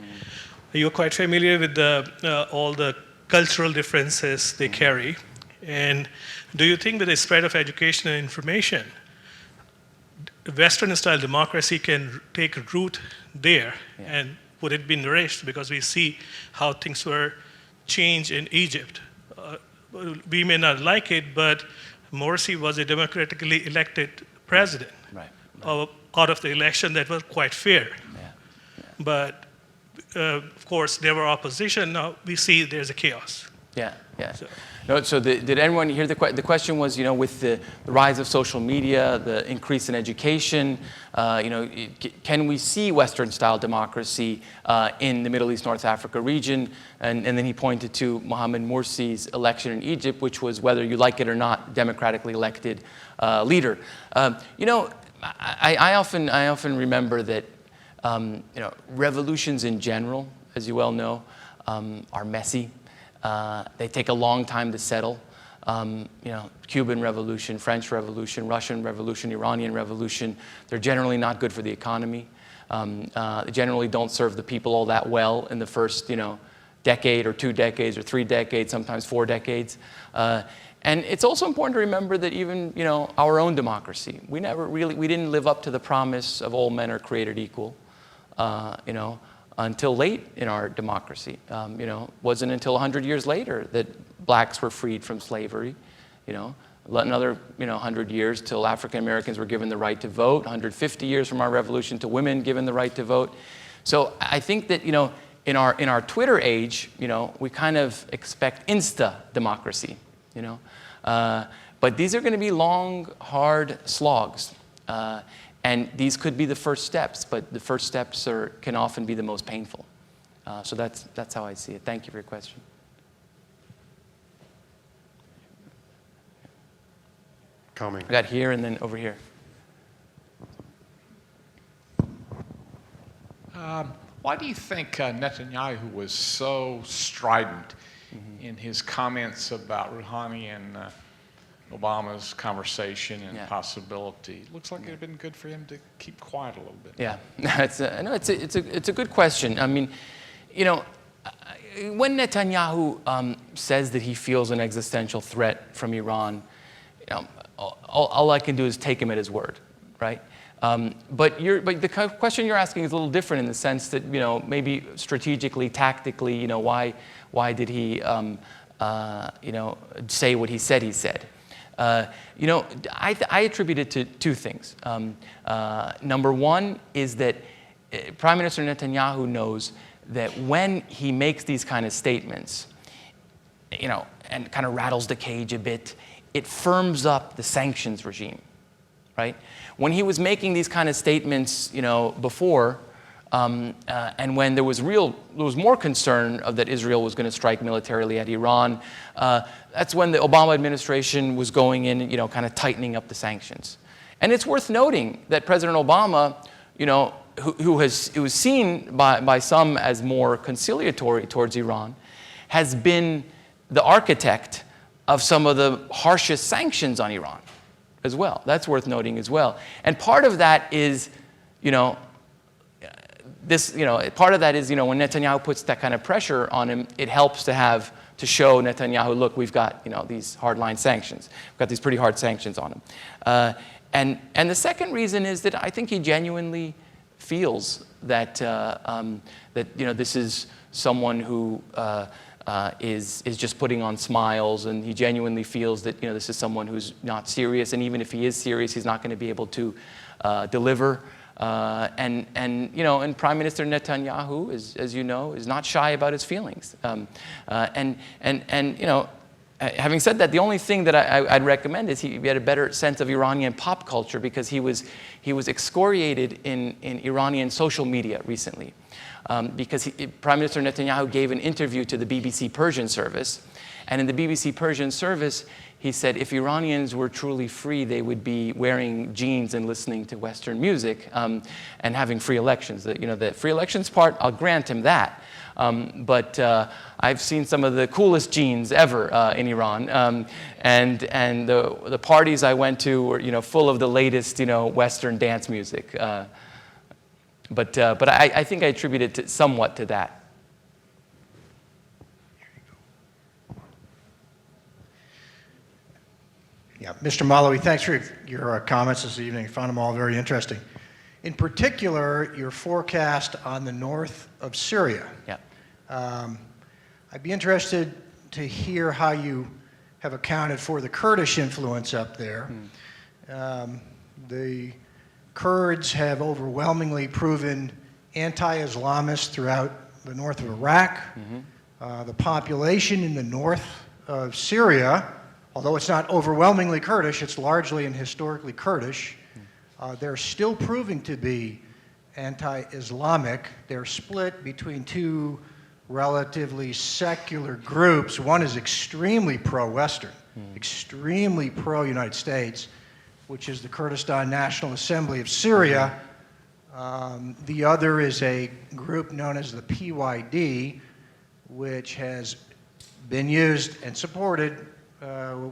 You're quite familiar with all the cultural differences they carry. And do you think with the spread of education and information, Western-style democracy can take root there? Yeah. And would it be nourished? Because we see how things were changed in Egypt. We may not like it, but Morsi was a democratically elected president. Right. Out of the election that was quite fair. Yeah. But of course, there were opposition. Now we see there's a chaos. Yeah, yeah. So- No, so did anyone hear the question was, with the rise of social media, the increase in education, can we see Western-style democracy in the Middle East, North Africa region? And then he pointed to Mohamed Morsi's election in Egypt, which was, whether you like it or not, democratically elected leader. I often remember that revolutions in general, as you well know, are messy. They take a long time to settle. Cuban Revolution, French Revolution, Russian Revolution, Iranian Revolution, they're generally not good for the economy. They generally don't serve the people all that well in the first, decade or 2 decades or 3 decades, sometimes 4 decades. And it's also important to remember that even, our own democracy, we didn't live up to the promise of all men are created equal, until late in our democracy. Wasn't until 100 years later that blacks were freed from slavery. Another 100 years till African Americans were given the right to vote. 150 years from our revolution to women given the right to vote. So I think that in our Twitter age, we kind of expect insta democracy. But these are going to be long, hard slogs. And these could be the first steps, but the first steps can often be the most painful. So that's how I see it. Thank you for your question. Coming. I got here and then over here. Why do you think Netanyahu was so strident in his comments about Rouhani and Obama's conversation and possibility? It looks like it would have been good for him to keep quiet a little bit. Yeah, it's a good question. I mean, when Netanyahu says that he feels an existential threat from Iran, all I can do is take him at his word, right? But the question you're asking is a little different in the sense that maybe strategically, tactically, why did he say what he said he said? I attribute it to 2 things. Number one is that Prime Minister Netanyahu knows that when he makes these kind of statements, and kind of rattles the cage a bit, it firms up the sanctions regime, right? When he was making these kind of statements, before, and when there was more concern that Israel was going to strike militarily at Iran, that's when the Obama administration was going in, kind of tightening up the sanctions. And it's worth noting that President Obama, who was seen by some as more conciliatory towards Iran, has been the architect of some of the harshest sanctions on Iran as well. That's worth noting as well. And part of that is, part of that is, when Netanyahu puts that kind of pressure on him, it helps to show Netanyahu, look, we've got, these hardline sanctions. We've got these pretty hard sanctions on him. And the second reason is that I think he genuinely feels that, this is someone who is just putting on smiles, and he genuinely feels that, this is someone who's not serious, and even if he is serious, he's not going to be able to deliver. And Prime Minister Netanyahu, as you know, is not shy about his feelings. Having said that, the only thing that I'd recommend is he had a better sense of Iranian pop culture, because he was excoriated in Iranian social media recently, because Prime Minister Netanyahu gave an interview to the BBC Persian service, and in the BBC Persian service, he said if Iranians were truly free, they would be wearing jeans and listening to Western music, and having free elections. The free elections part, I'll grant him that. But I've seen some of the coolest jeans ever in Iran, and the parties I went to were full of the latest Western dance music. But I think I attribute it somewhat to that. Yeah, Mr. Molavi, thanks for your comments this evening. I found them all very interesting. In particular, your forecast on the north of Syria. Yeah. I'd be interested to hear how you have accounted for the Kurdish influence up there. The Kurds have overwhelmingly proven anti-Islamist throughout the north of Iraq. The population in the north of Syria, although it's not overwhelmingly Kurdish, it's largely and historically Kurdish. They're still proving to be anti-Islamic. They're split between two relatively secular groups. One is extremely pro-Western, extremely pro-United States, which is the Kurdistan National Assembly of Syria. The other is a group known as the PYD, which has been used and supported,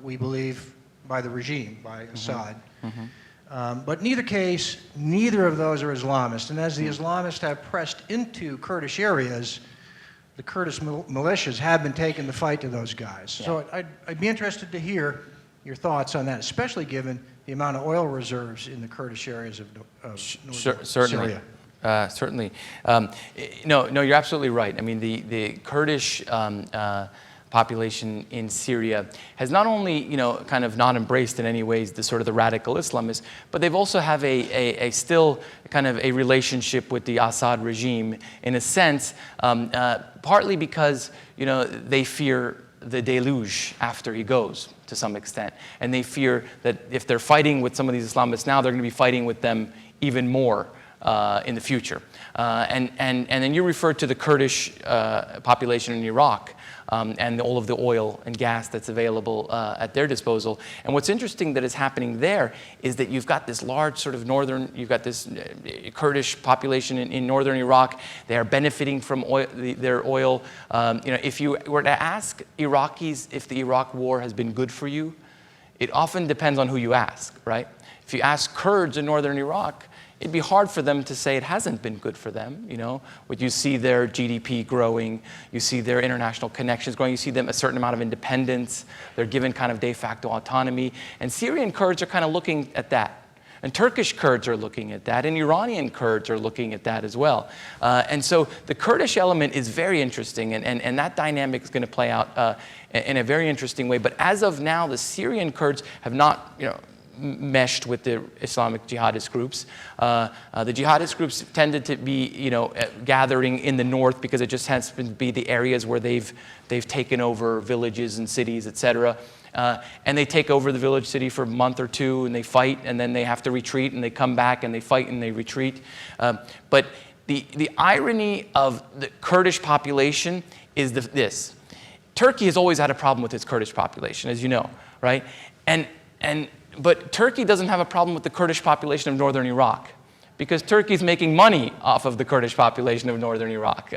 we believe, by the regime, by Assad. But in either case, neither of those are Islamist. And as the Islamists have pressed into Kurdish areas, the Kurdish militias have been taking the fight to those guys. Yeah. So I'd be interested to hear your thoughts on that, especially given the amount of oil reserves in the Kurdish areas of northern Syria. Certainly. No, you're absolutely right. I mean, the Kurdish population in Syria has not only, kind of not embraced in any ways the sort of the radical Islamists, but they've also have a still kind of a relationship with the Assad regime in a sense, partly because, they fear the deluge after he goes to some extent. And they fear that if they're fighting with some of these Islamists now, they're going to be fighting with them even more in the future. And then you referred to the Kurdish population in Iraq and all of the oil and gas that's available at their disposal. And what's interesting that is happening there is that you've got this large sort of you've got this Kurdish population in northern Iraq. They are benefiting from their oil. If you were to ask Iraqis if the Iraq war has been good for you, it often depends on who you ask, right? If you ask Kurds in northern Iraq, it'd be hard for them to say it hasn't been good for them, But you see their GDP growing, you see their international connections growing, you see them a certain amount of independence, they're given kind of de facto autonomy. And Syrian Kurds are kind of looking at that. And Turkish Kurds are looking at that, and Iranian Kurds are looking at that as well. And so the Kurdish element is very interesting, and that dynamic is going to play out in a very interesting way. But as of now, the Syrian Kurds have not, meshed with the Islamic jihadist groups. The jihadist groups tended to be, gathering in the north because it just has to be the areas where they've taken over villages and cities, etc. And they take over the village city for a month or two, and they fight, and then they have to retreat, and they come back, and they fight, and they retreat. But the irony of the Kurdish population is this. Turkey has always had a problem with its Kurdish population, as you know, right? But Turkey doesn't have a problem with the Kurdish population of northern Iraq because Turkey's making money off of the Kurdish population of northern Iraq.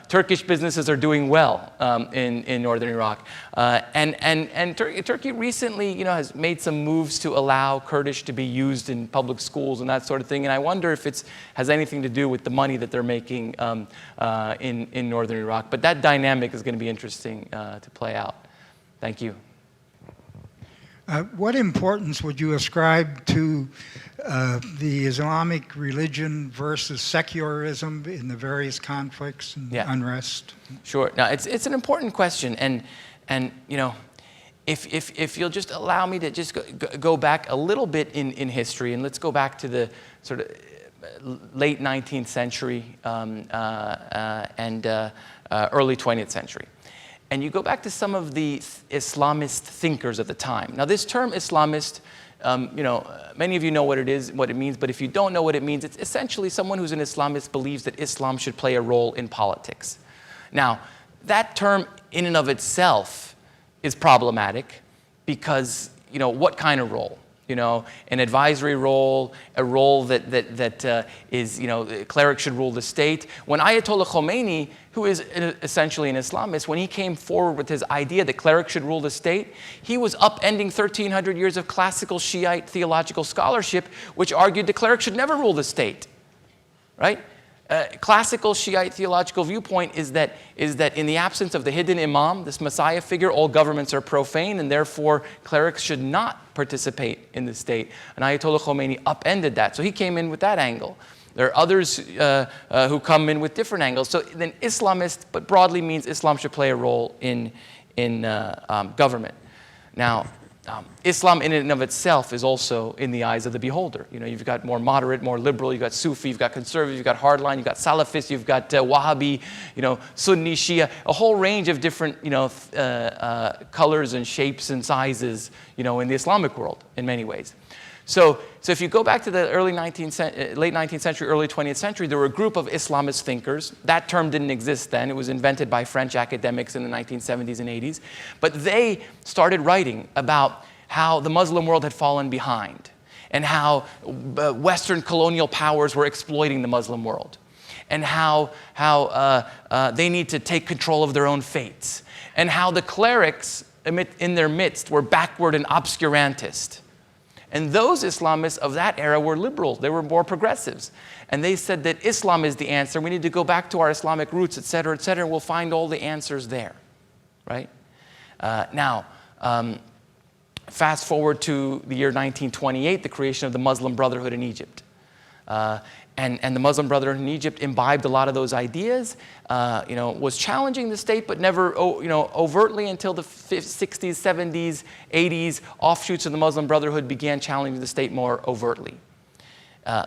Turkish businesses are doing well in northern Iraq. And Turkey recently has made some moves to allow Kurdish to be used in public schools and that sort of thing. And I wonder if it has anything to do with the money that they're making in northern Iraq. But that dynamic is going to be interesting to play out. Thank you. What importance would you ascribe to the Islamic religion versus secularism in the various conflicts and unrest? Sure. Now, it's an important question, and if you'll just allow me to just go back a little bit in history, and let's go back to the sort of late 19th century and early 20th century. And you go back to some of the Islamist thinkers at the time. Now, this term Islamist, many of you know what it is, what it means, but if you don't know what it means, it's essentially someone who's an Islamist believes that Islam should play a role in politics. Now, that term in and of itself is problematic because, what kind of role? An advisory role, a role that is, clerics should rule the state. When Ayatollah Khomeini, who is essentially an Islamist, when he came forward with his idea that clerics should rule the state, he was upending 1,300 years of classical Shiite theological scholarship, which argued that clerics should never rule the state, right? Classical Shiite theological viewpoint is that in the absence of the hidden imam, this Messiah figure, all governments are profane, and therefore clerics should not participate in the state. And Ayatollah Khomeini upended that. So he came in with that angle. There are others who come in with different angles. So then Islamist, but broadly means Islam should play a role in government. Now, Islam in and of itself is also in the eyes of the beholder. You know, you've got more moderate, more liberal, you've got Sufi, you've got conservative, you've got hardline, you've got Salafist, you've got Wahhabi, you know, Sunni, Shia, a whole range of different, you know, colors and shapes and sizes, you know, in the Islamic world in many ways. So if you go back to the late 19th century, early 20th century, there were a group of Islamist thinkers. That term didn't exist then. It was invented by French academics in the 1970s and 80s. But they started writing about how the Muslim world had fallen behind and how Western colonial powers were exploiting the Muslim world and how they need to take control of their own fates and how the clerics in their midst were backward and obscurantist. And those Islamists of that era were liberals. They were more progressives. And they said that Islam is the answer. We need to go back to our Islamic roots, et cetera, and we'll find all the answers there, right? Fast forward to the year 1928, the creation of the Muslim Brotherhood in Egypt. And the Muslim Brotherhood in Egypt imbibed a lot of those ideas, you know, was challenging the state, but never, you know, overtly until the 60s, 70s, 80s, offshoots of the Muslim Brotherhood began challenging the state more overtly.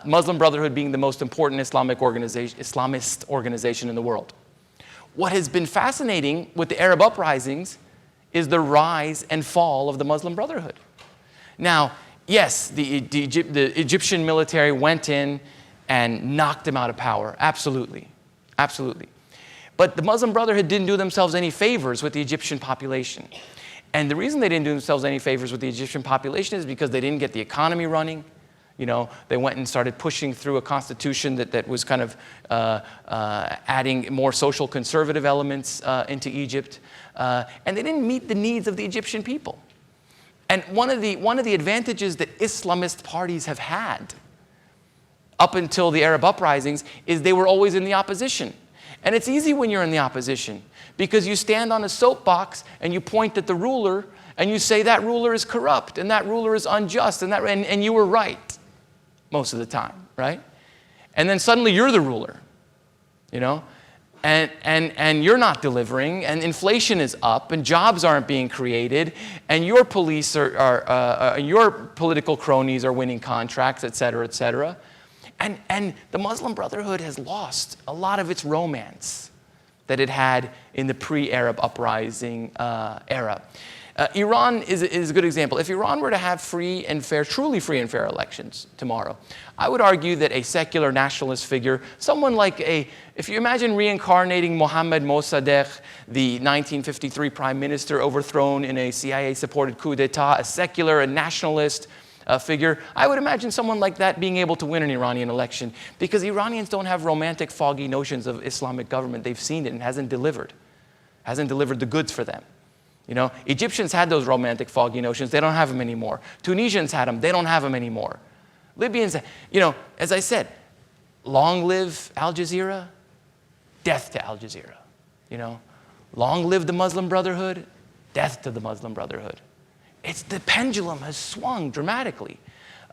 Muslim Brotherhood being the most important Islamist organization in the world. What has been fascinating with the Arab uprisings is the rise and fall of the Muslim Brotherhood. Now, yes, the Egyptian military went in and knocked them out of power. Absolutely. Absolutely. But the Muslim Brotherhood didn't do themselves any favors with the Egyptian population. And the reason they didn't do themselves any favors with the Egyptian population is because they didn't get the economy running. You know, they went and started pushing through a constitution that was kind of adding more social conservative elements into Egypt. And they didn't meet the needs of the Egyptian people. And one of the advantages that Islamist parties have had up until the Arab uprisings is they were always in the opposition. And it's easy when you're in the opposition because you stand on a soapbox and you point at the ruler and you say that ruler is corrupt and that ruler is unjust and you were right most of the time, right? And then suddenly you're the ruler, you know? And you're not delivering, and inflation is up, and jobs aren't being created, and your police your political cronies are winning contracts, et cetera, et cetera. And the Muslim Brotherhood has lost a lot of its romance that it had in the pre-Arab uprising era. Iran is a good example. If Iran were to have free and fair, truly free and fair elections tomorrow, I would argue that a secular nationalist figure, someone like if you imagine reincarnating Mohammad Mossadegh, the 1953 prime minister overthrown in a CIA-supported coup d'etat, a secular and nationalist figure, I would imagine someone like that being able to win an Iranian election because Iranians don't have romantic, foggy notions of Islamic government. They've seen it and hasn't delivered the goods for them. You know, Egyptians had those romantic, foggy notions. They don't have them anymore. Tunisians had them. They don't have them anymore. Libyans, you know, as I said, long live Al Jazeera, death to Al Jazeera. You know, long live the Muslim Brotherhood, death to the Muslim Brotherhood. The pendulum has swung dramatically.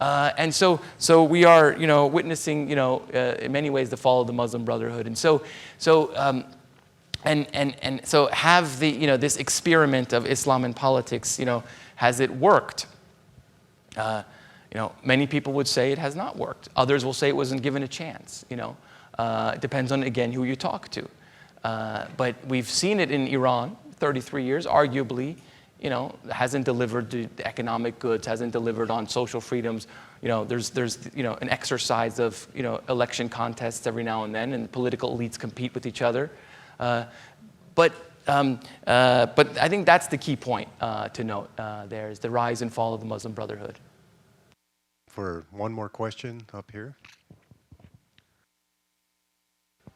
And so we are, you know, witnessing, you know, in many ways the fall of the Muslim Brotherhood. And so have the, you know, this experiment of Islam in politics, you know, has it worked? You know, many people would say it has not worked. Others will say it wasn't given a chance, you know. It depends on, again, who you talk to. But we've seen it in Iran, 33 years, arguably, you know, hasn't delivered the economic goods, hasn't delivered on social freedoms. You know, there's you know, an exercise of, you know, election contests every now and then, and political elites compete with each other. But I think that's the key point to note. There is the rise and fall of the Muslim Brotherhood. For one more question up here.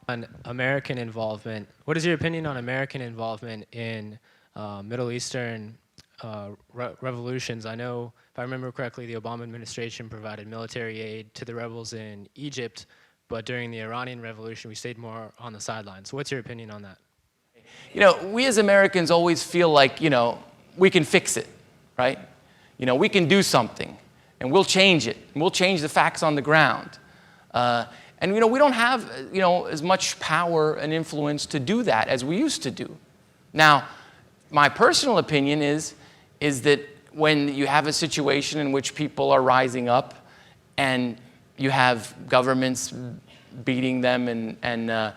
On American involvement, what is your opinion on American involvement in Middle Eastern revolutions? I know, if I remember correctly, the Obama administration provided military aid to the rebels in Egypt, but during the Iranian Revolution, we stayed more on the sidelines. So what's your opinion on that? You know, we as Americans always feel like, you know, we can fix it, right? You know, we can do something, and we'll change it, and we'll change the facts on the ground. And, you know, we don't have, you know, as much power and influence to do that as we used to do. Now, my personal opinion is that when you have a situation in which people are rising up and you have governments beating them and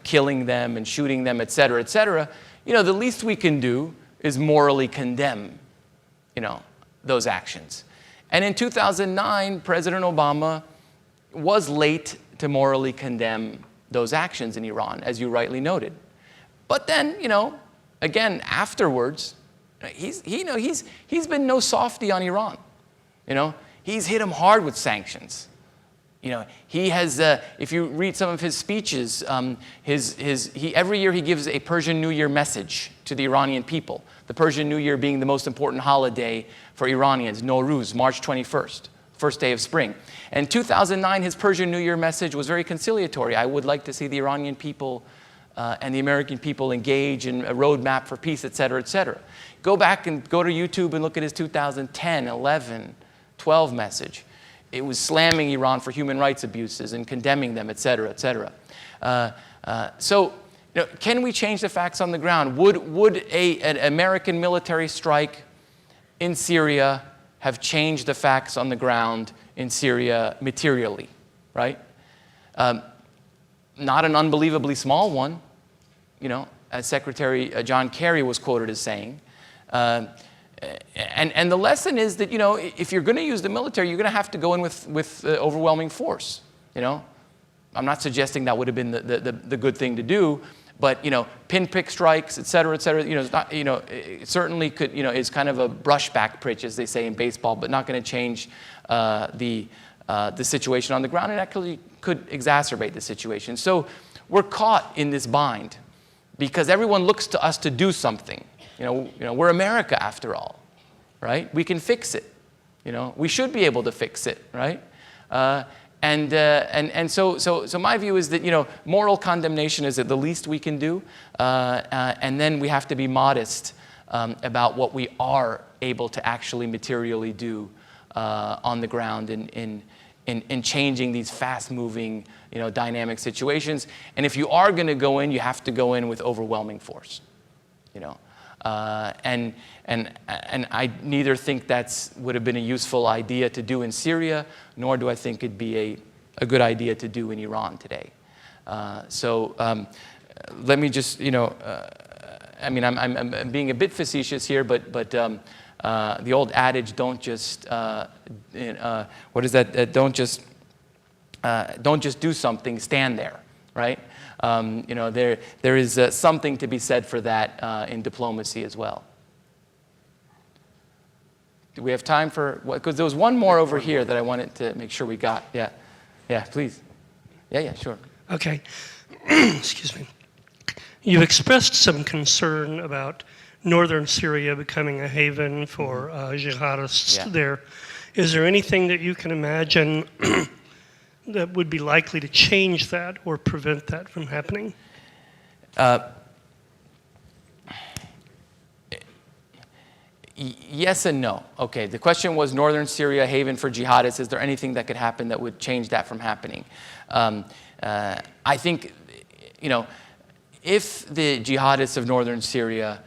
killing them and shooting them, et cetera, the least we can do is morally condemn, those actions. And in 2009, President Obama was late to morally condemn those actions in Iran, as you rightly noted. But then, again, afterwards, he's been no softy on Iran. He's hit him hard with sanctions. He has, if you read some of his speeches, every year he gives a Persian New Year message to the Iranian people. The Persian New Year being the most important holiday for Iranians, Nowruz, March 21st, first day of spring. And 2009, his Persian New Year message was very conciliatory. I would like to see the Iranian people and the American people engage in a roadmap for peace, et cetera, et cetera. Go back and go to YouTube and look at his 2010, 11, 12 message. It was slamming Iran for human rights abuses and condemning them, et cetera, et cetera. So, can we change the facts on the ground? Would an American military strike in Syria have changed the facts on the ground in Syria materially, right? Not an unbelievably small one, as Secretary John Kerry was quoted as saying. And the lesson is that, if you're going to use the military, you're going to have to go in with overwhelming force, I'm not suggesting that would have been the good thing to do, but, pinprick strikes, et cetera, it's not, it certainly could, is kind of a brushback pitch, as they say in baseball, but not going to change the situation on the ground. It actually could exacerbate the situation. So we're caught in this bind because everyone looks to us to do something. We're America after all, right? We can fix it. We should be able to fix it, right? So my view is that moral condemnation is the least we can do, and then we have to be modest about what we are able to actually materially do on the ground in changing these fast-moving, dynamic situations. And if you are going to go in, you have to go in with overwhelming force, And I neither think would have been a useful idea to do in Syria, nor do I think it'd be a good idea to do in Iran today. Let me just, I'm being a bit facetious here, but the old adage, don't just, what is that? Don't just do something, stand there, right? There is something to be said for that in diplomacy as well. Do we have time for, because there was one more over here that I wanted to make sure we got. Yeah, please. Yeah, sure. Okay. Excuse me. You've expressed some concern about northern Syria becoming a haven for jihadists there. Is there anything that you can imagine that would be likely to change that or prevent that from happening? Yes and no. Okay, the question was northern Syria, a haven for jihadists. Is there anything that could happen that would change that from happening? I think, if the jihadists of northern Syria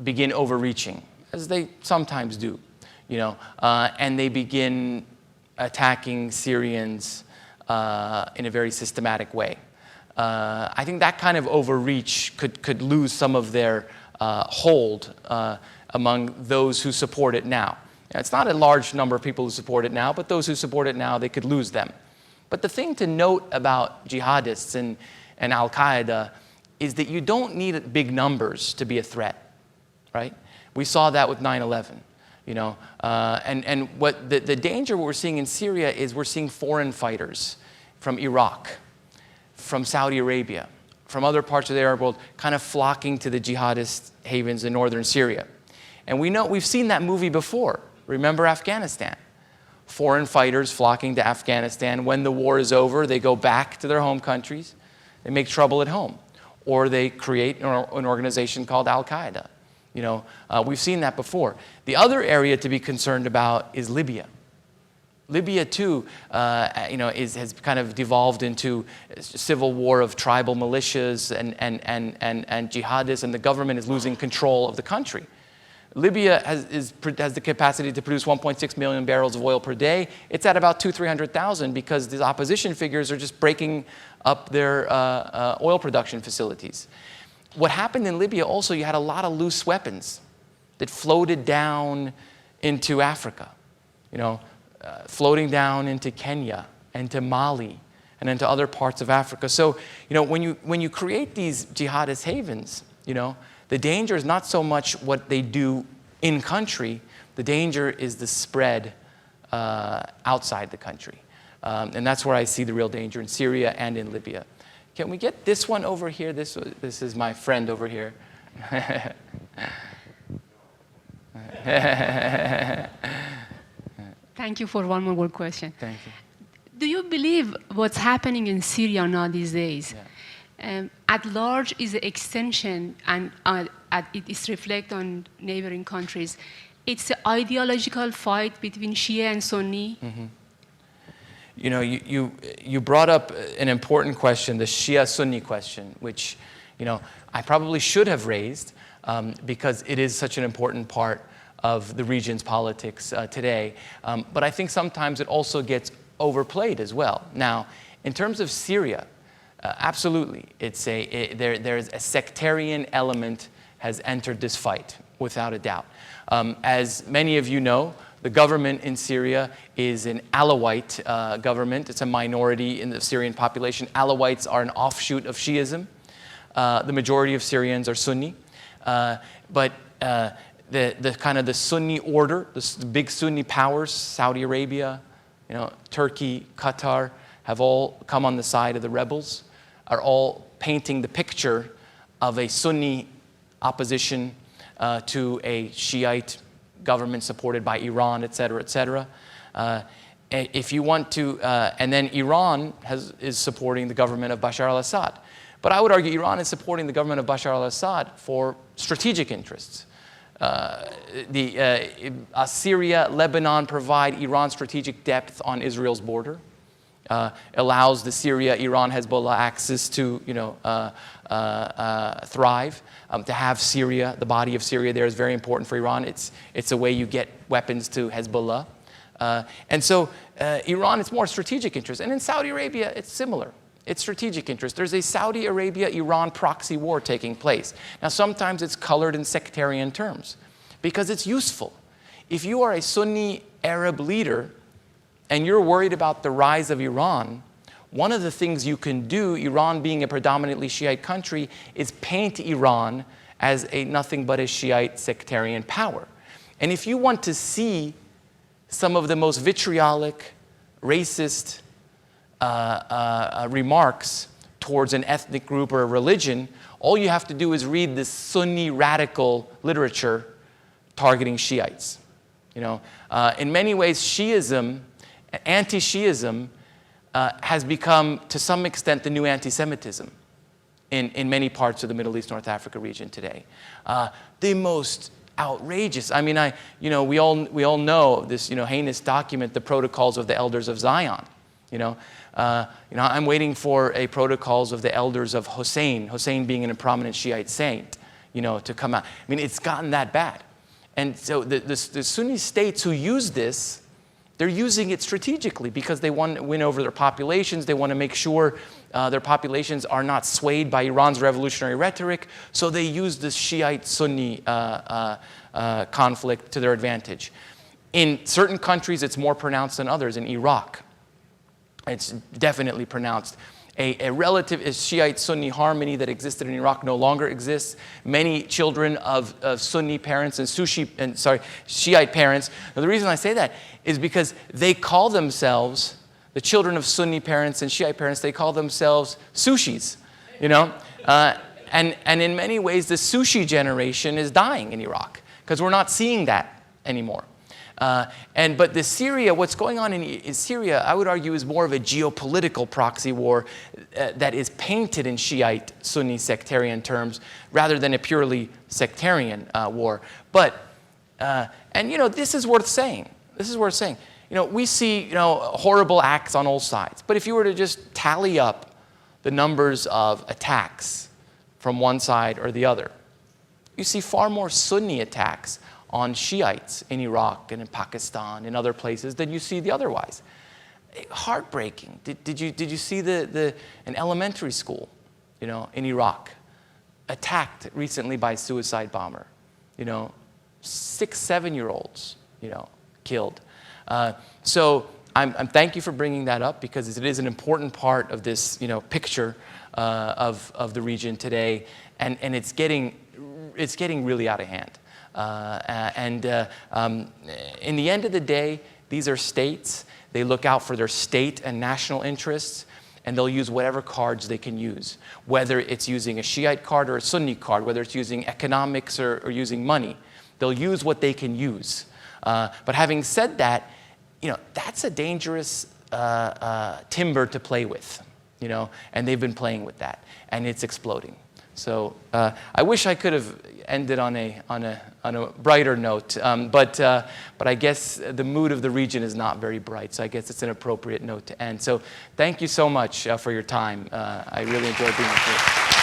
begin overreaching, as they sometimes do, and they begin attacking Syrians in a very systematic way, I think that kind of overreach could lose some of their hold among those who support it now. It's not a large number of people who support it now, but those who support it now, they could lose them. But the thing to note about jihadists and Al-Qaeda is that you don't need big numbers to be a threat, right? We saw that with 9/11, and what the danger we're seeing in Syria is we're seeing foreign fighters from Iraq, from Saudi Arabia, from other parts of the Arab world kind of flocking to the jihadist havens in northern Syria. And we've seen that movie before. Remember Afghanistan? Foreign fighters flocking to Afghanistan. When the war is over, they go back to their home countries. They make trouble at home. Or they create an organization called Al-Qaeda. We've seen that before. The other area to be concerned about is Libya. Libya too, has kind of devolved into a civil war of tribal militias and jihadists, and the government is losing control of the country. Libya has the capacity to produce 1.6 million barrels of oil per day. It's at about 300,000 because the opposition figures are just breaking up their oil production facilities. What happened in Libya also, you had a lot of loose weapons that floated down into Africa, floating down into Kenya and to Mali and into other parts of Africa. So, when you create these jihadist havens, the danger is not so much what they do in country. The danger is the spread outside the country. And that's where I see the real danger in Syria and in Libya. Can we get this one over here? This is my friend over here. Thank you for one more question. Thank you. Do you believe what's happening in Syria now these days? Yeah. At large is the extension, and it is reflect on neighboring countries. It's an ideological fight between Shia and Sunni. Mm-hmm. You brought up an important question, the Shia-Sunni question, which I probably should have raised because it is such an important part of the region's politics today. But I think sometimes it also gets overplayed as well. Now, in terms of Syria, absolutely, there's a sectarian element has entered this fight, without a doubt. As many of you know, the government in Syria is an Alawite government. It's a minority in the Syrian population. Alawites are an offshoot of Shiism. The majority of Syrians are Sunni. But the kind of the Sunni order, the big Sunni powers, Saudi Arabia, Turkey, Qatar, have all come on the side of the rebels, are all painting the picture of a Sunni opposition to a Shiite government supported by Iran, et cetera, et cetera. If you want to, and then Iran is supporting the government of Bashar al-Assad. But I would argue Iran is supporting the government of Bashar al-Assad for strategic interests. Syria, Lebanon provide Iran's strategic depth on Israel's border, allows the Syria-Iran-Hezbollah axis to thrive. To have Syria, the body of Syria there is very important for Iran. It's a way you get weapons to Hezbollah. And so Iran, it's more strategic interest. And in Saudi Arabia, it's similar. It's strategic interest. There's a Saudi Arabia-Iran proxy war taking place. Now, sometimes it's colored in sectarian terms because it's useful. If you are a Sunni Arab leader and you're worried about the rise of Iran, one of the things you can do, Iran being a predominantly Shiite country, is paint Iran as nothing but a Shiite sectarian power. And if you want to see some of the most vitriolic, racist remarks towards an ethnic group or a religion, all you have to do is read the Sunni radical literature targeting Shiites. In many ways, Shiism, anti-Shiism, has become, to some extent, the new anti-Semitism in many parts of the Middle East, North Africa region today. The most outrageous. I mean, we all know this, heinous document, the Protocols of the Elders of Zion. I'm waiting for a Protocols of the Elders of Hussein being a prominent Shiite saint, to come out. I mean, it's gotten that bad. And so the Sunni states who use this, they're using it strategically because they want to win over their populations. They want to make sure their populations are not swayed by Iran's revolutionary rhetoric. So they use this Shiite-Sunni conflict to their advantage. In certain countries, it's more pronounced than others. In Iraq, it's definitely pronounced. A relative Shiite-Sunni harmony that existed in Iraq no longer exists. Many children of Sunni parents and Shiite parents. Now, the reason I say that is because they call themselves, the children of Sunni parents and Shiite parents, they call themselves sushis, and in many ways, the sushi generation is dying in Iraq because we're not seeing that anymore. But what's going on in Syria, I would argue, is more of a geopolitical proxy war that is painted in Shiite Sunni sectarian terms rather than a purely sectarian war. But, this is worth saying. This is worth saying. we see, horrible acts on all sides. But if you were to just tally up the numbers of attacks from one side or the other, you see far more Sunni attacks on Shiites in Iraq and in Pakistan and other places than you see the otherwise. Heartbreaking. Did you see an elementary school, in Iraq, attacked recently by a suicide bomber? 6, 7-year-olds, killed. So I'm thank you for bringing that up, because it is an important part of this, picture of the region today, and it's getting really out of hand. In the end of the day, these are states. They look out for their state and national interests, and they'll use whatever cards they can use, whether it's using a Shiite card or a Sunni card, whether it's using economics or using money. They'll use what they can use. But having said that, that's a dangerous timber to play with, and they've been playing with that, and it's exploding. So I wish I could have ended on a brighter note, but I guess the mood of the region is not very bright, so I guess it's an appropriate note to end. So thank you so much for your time. I really enjoyed being with you.